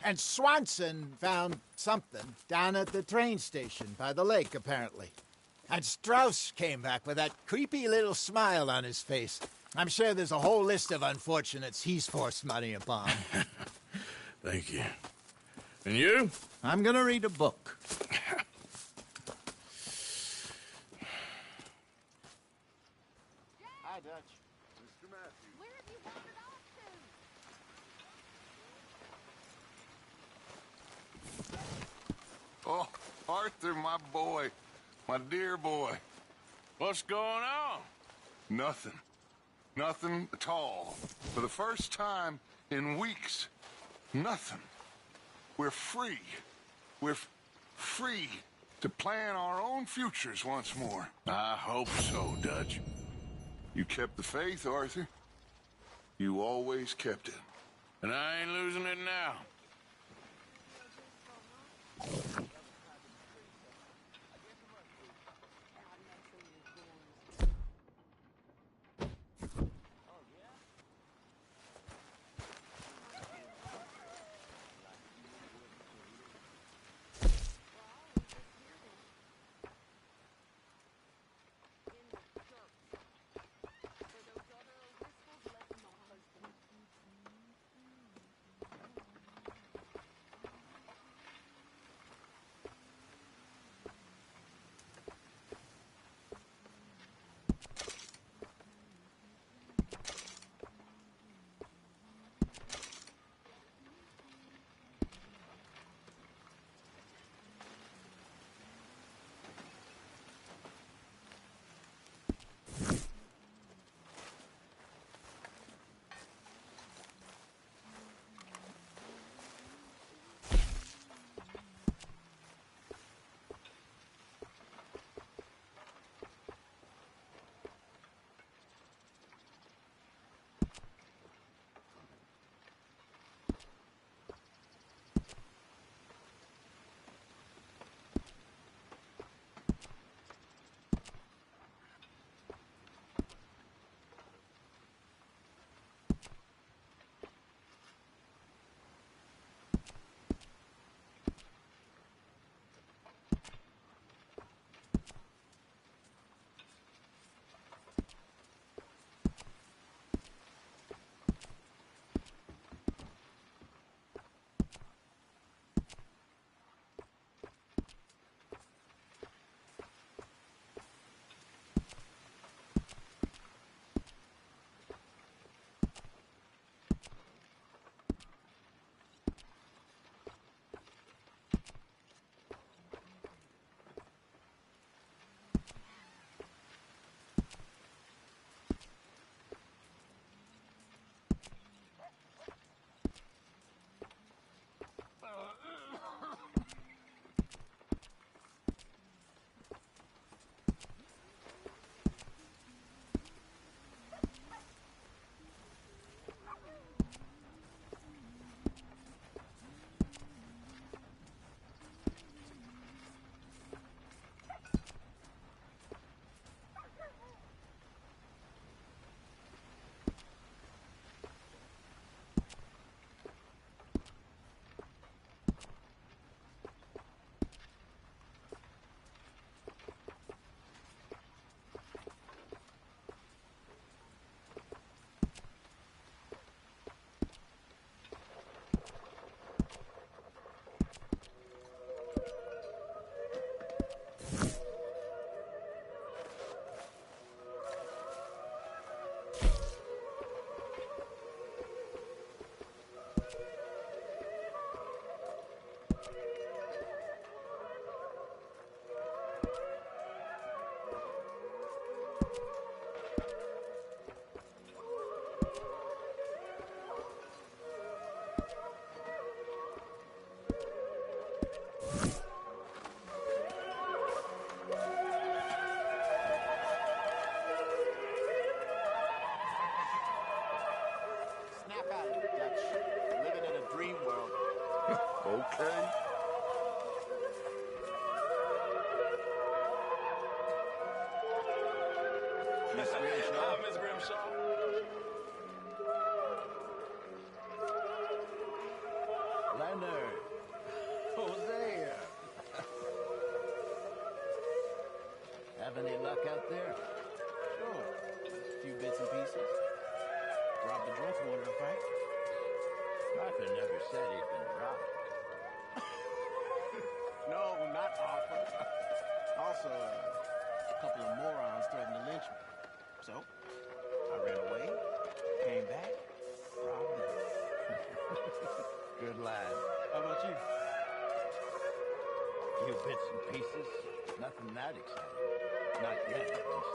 And Swanson found something down at the train station by the lake, apparently. And Strauss came back with that creepy little smile on his face. I'm sure there's a whole list of unfortunates he's forced money upon.
Thank you. And you?
I'm gonna read a book. Hi, Dutch.
Mr. Matthews.
Where have you wandered off to?
Oh, Arthur, my boy. My dear boy.
What's going on?
Nothing. Nothing at all. For the first time in weeks, nothing. We're free. We're free to plan our own futures once more.
I hope so, Dutch.
You kept the faith, Arthur. You always kept it.
And I ain't losing it now.
okay?
Miss Grimshaw?
Miss Grimshaw.
Leonard. Hosea. Have any luck out there?
Sure. A few bits and pieces. Robbed a drunk one in a fight.
Arthur never said he'd been robbed.
No, not Arthur. Also, a couple of morons threatened to lynch me. So, I ran away, came back, robbed them.
Good lad.
How about you?
Few bits and pieces. Nothing that exciting. Not yet, at least.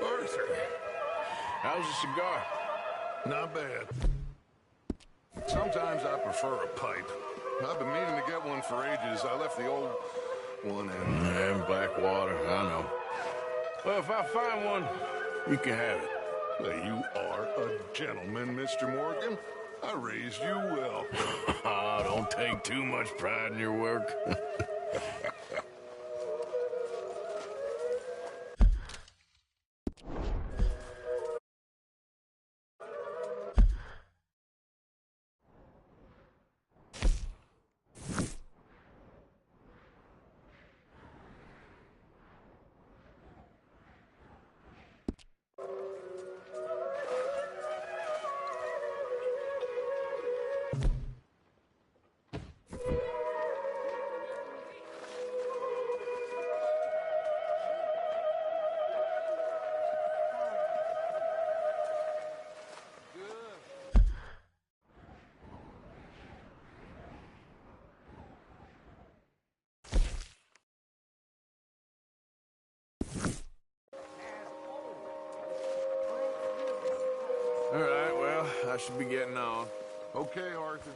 Arthur,
How's the cigar?
not bad. Sometimes I prefer a pipe. I've been meaning to get one for ages. I left the old one in.
Yeah, Blackwater, I know. Well, if I find one, you can have it.
You are a gentleman, Mr. Morgan. I raised you well.
Ah, don't take too much pride in your work. All right, well, I should be getting on.
Okay, Arthur.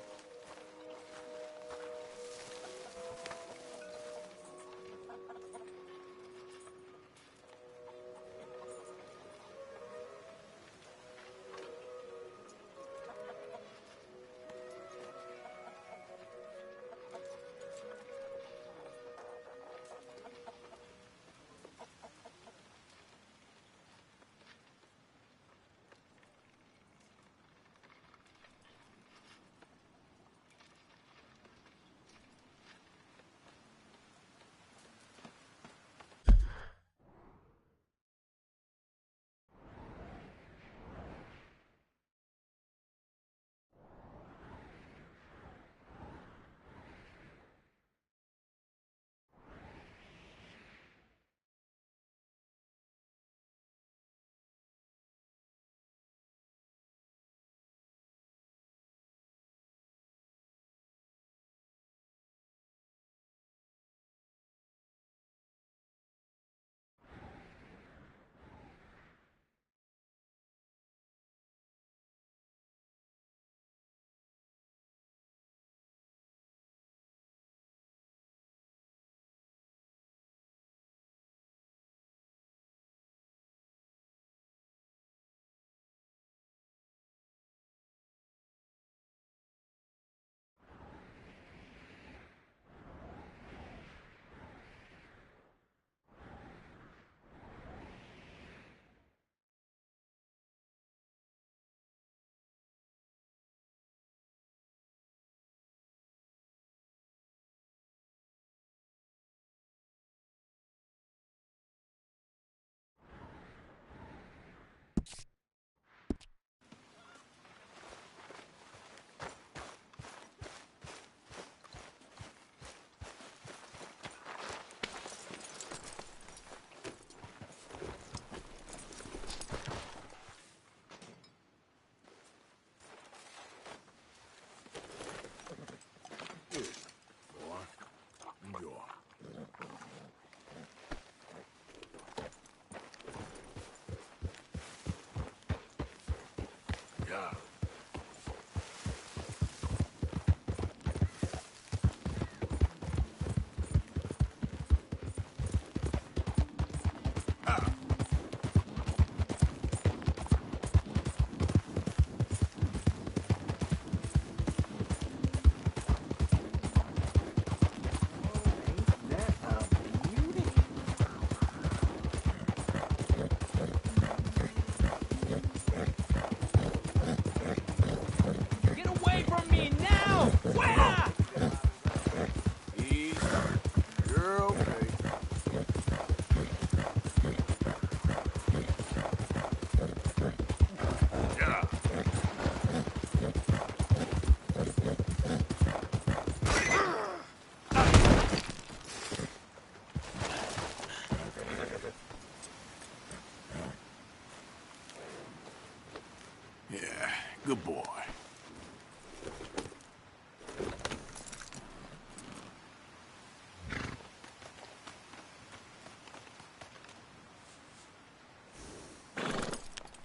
Good boy.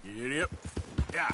Giddy up. Yeah.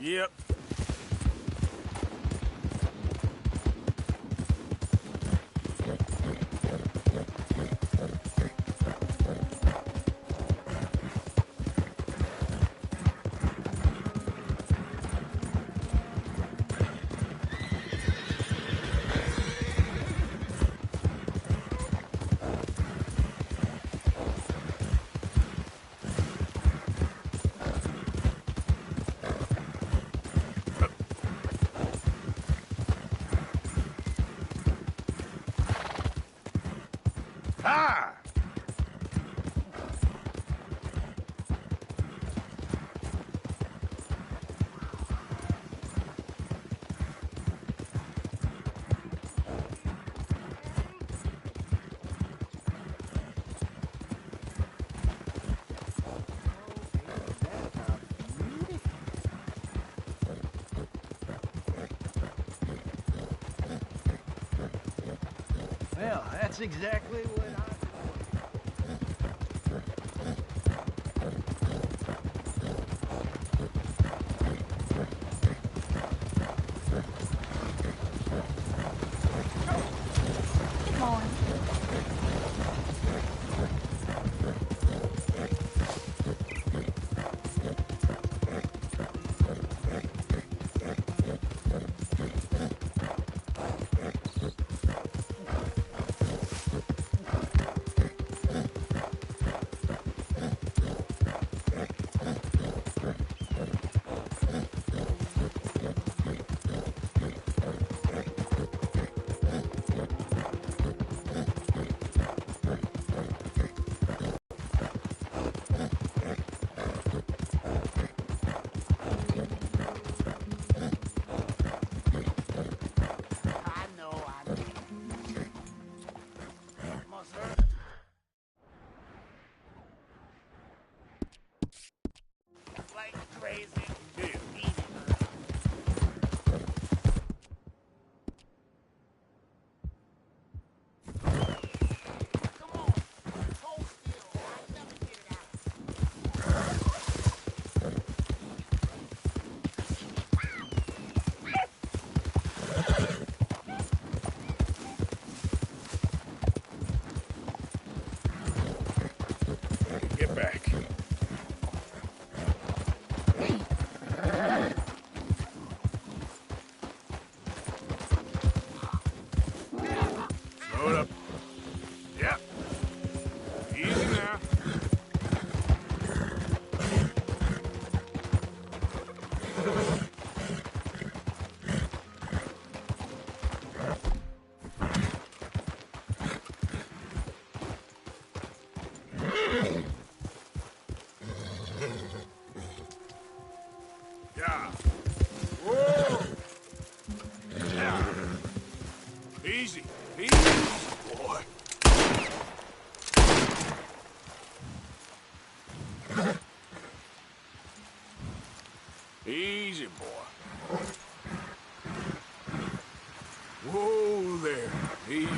Yep.
Ah!
Well, that's exactly what I...
Come on.
Get back.
Slow it up. Yep. Easy now. Yeah. Whoa. Yeah. Easy. Easy, boy. Easy, boy. Whoa there. Easy.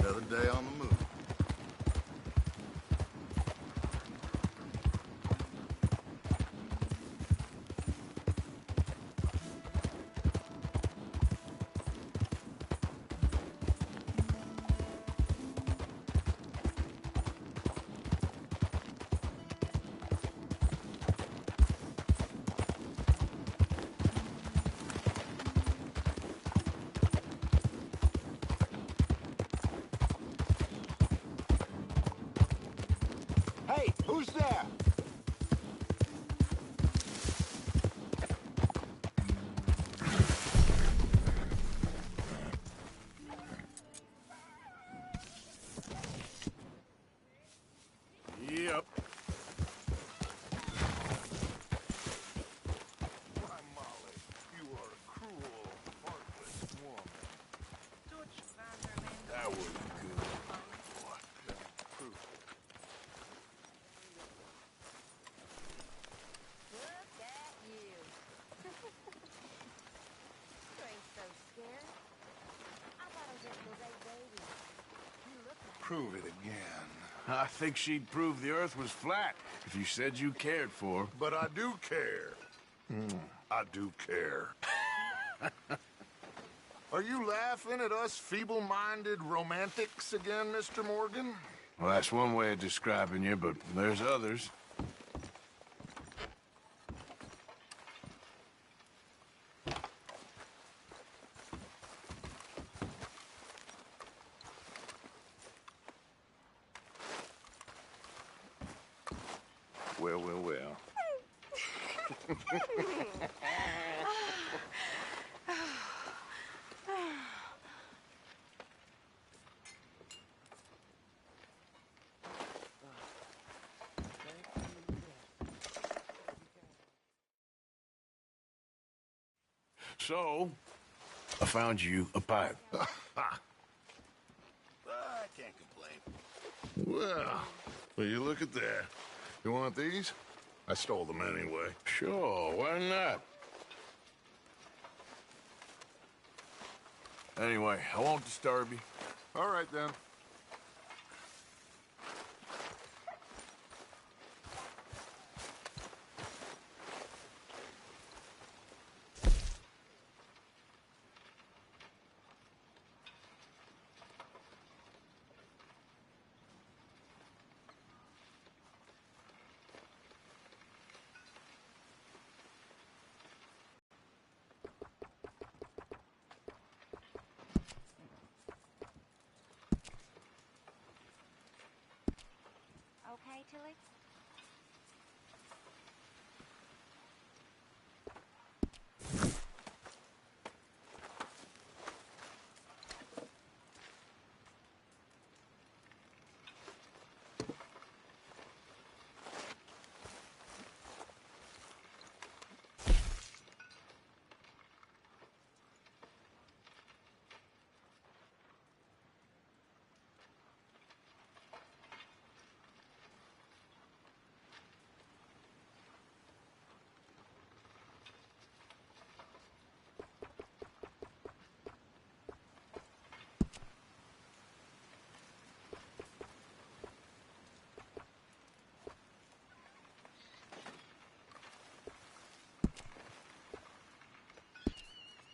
Another day on the move.
Hey, who's there?
Yep. That was good. Boy, proof.
Look at you. You ain't so scared. I thought I was just a big baby. You look like
Prove it again.
I think she'd prove the Earth was flat if you said you cared for her.
But I do care. I do care. Are you laughing at us feeble-minded romantics again, Mr. Morgan?
Well, that's one way of describing you, but there's others. Well, well, well. So, I found you a pipe.
I can't complain. Well, you look at that. You want these? I stole them anyway.
Sure, why not? Anyway, I won't disturb you.
All right, then.
okay, Tilly?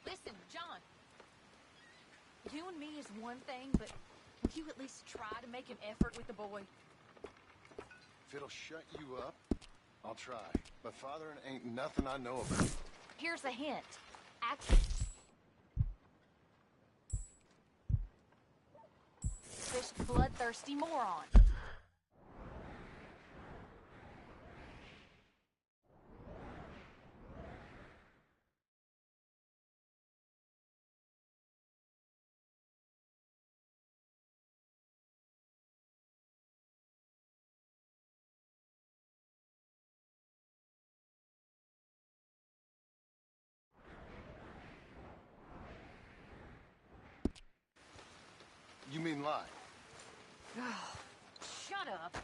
Listen, John. You and me is one thing, but would you at least try to make an effort with the boy?
If it'll shut you up, I'll try. But fathering ain't nothing I know about.
Here's a hint. Fish bloodthirsty moron.
You mean lie?
Shut up.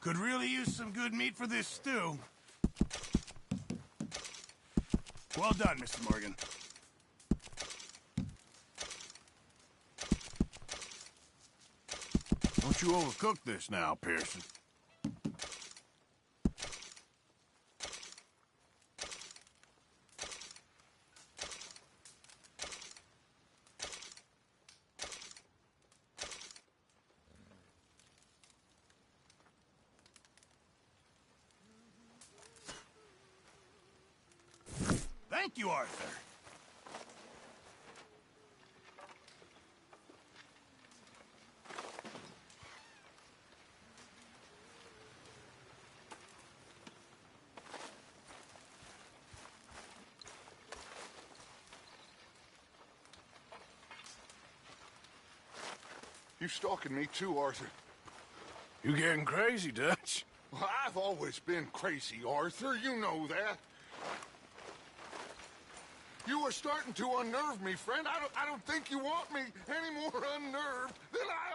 Could really use some good meat for this stew. Well done, Mr. Morgan. Don't you overcook this now, Pearson. Thank you, Arthur.
You stalking me too, Arthur.
You getting crazy, Dutch?
Well, I've always been crazy, Arthur. You know that. You are starting to unnerve me, friend. I don't think you want me any more unnerved than I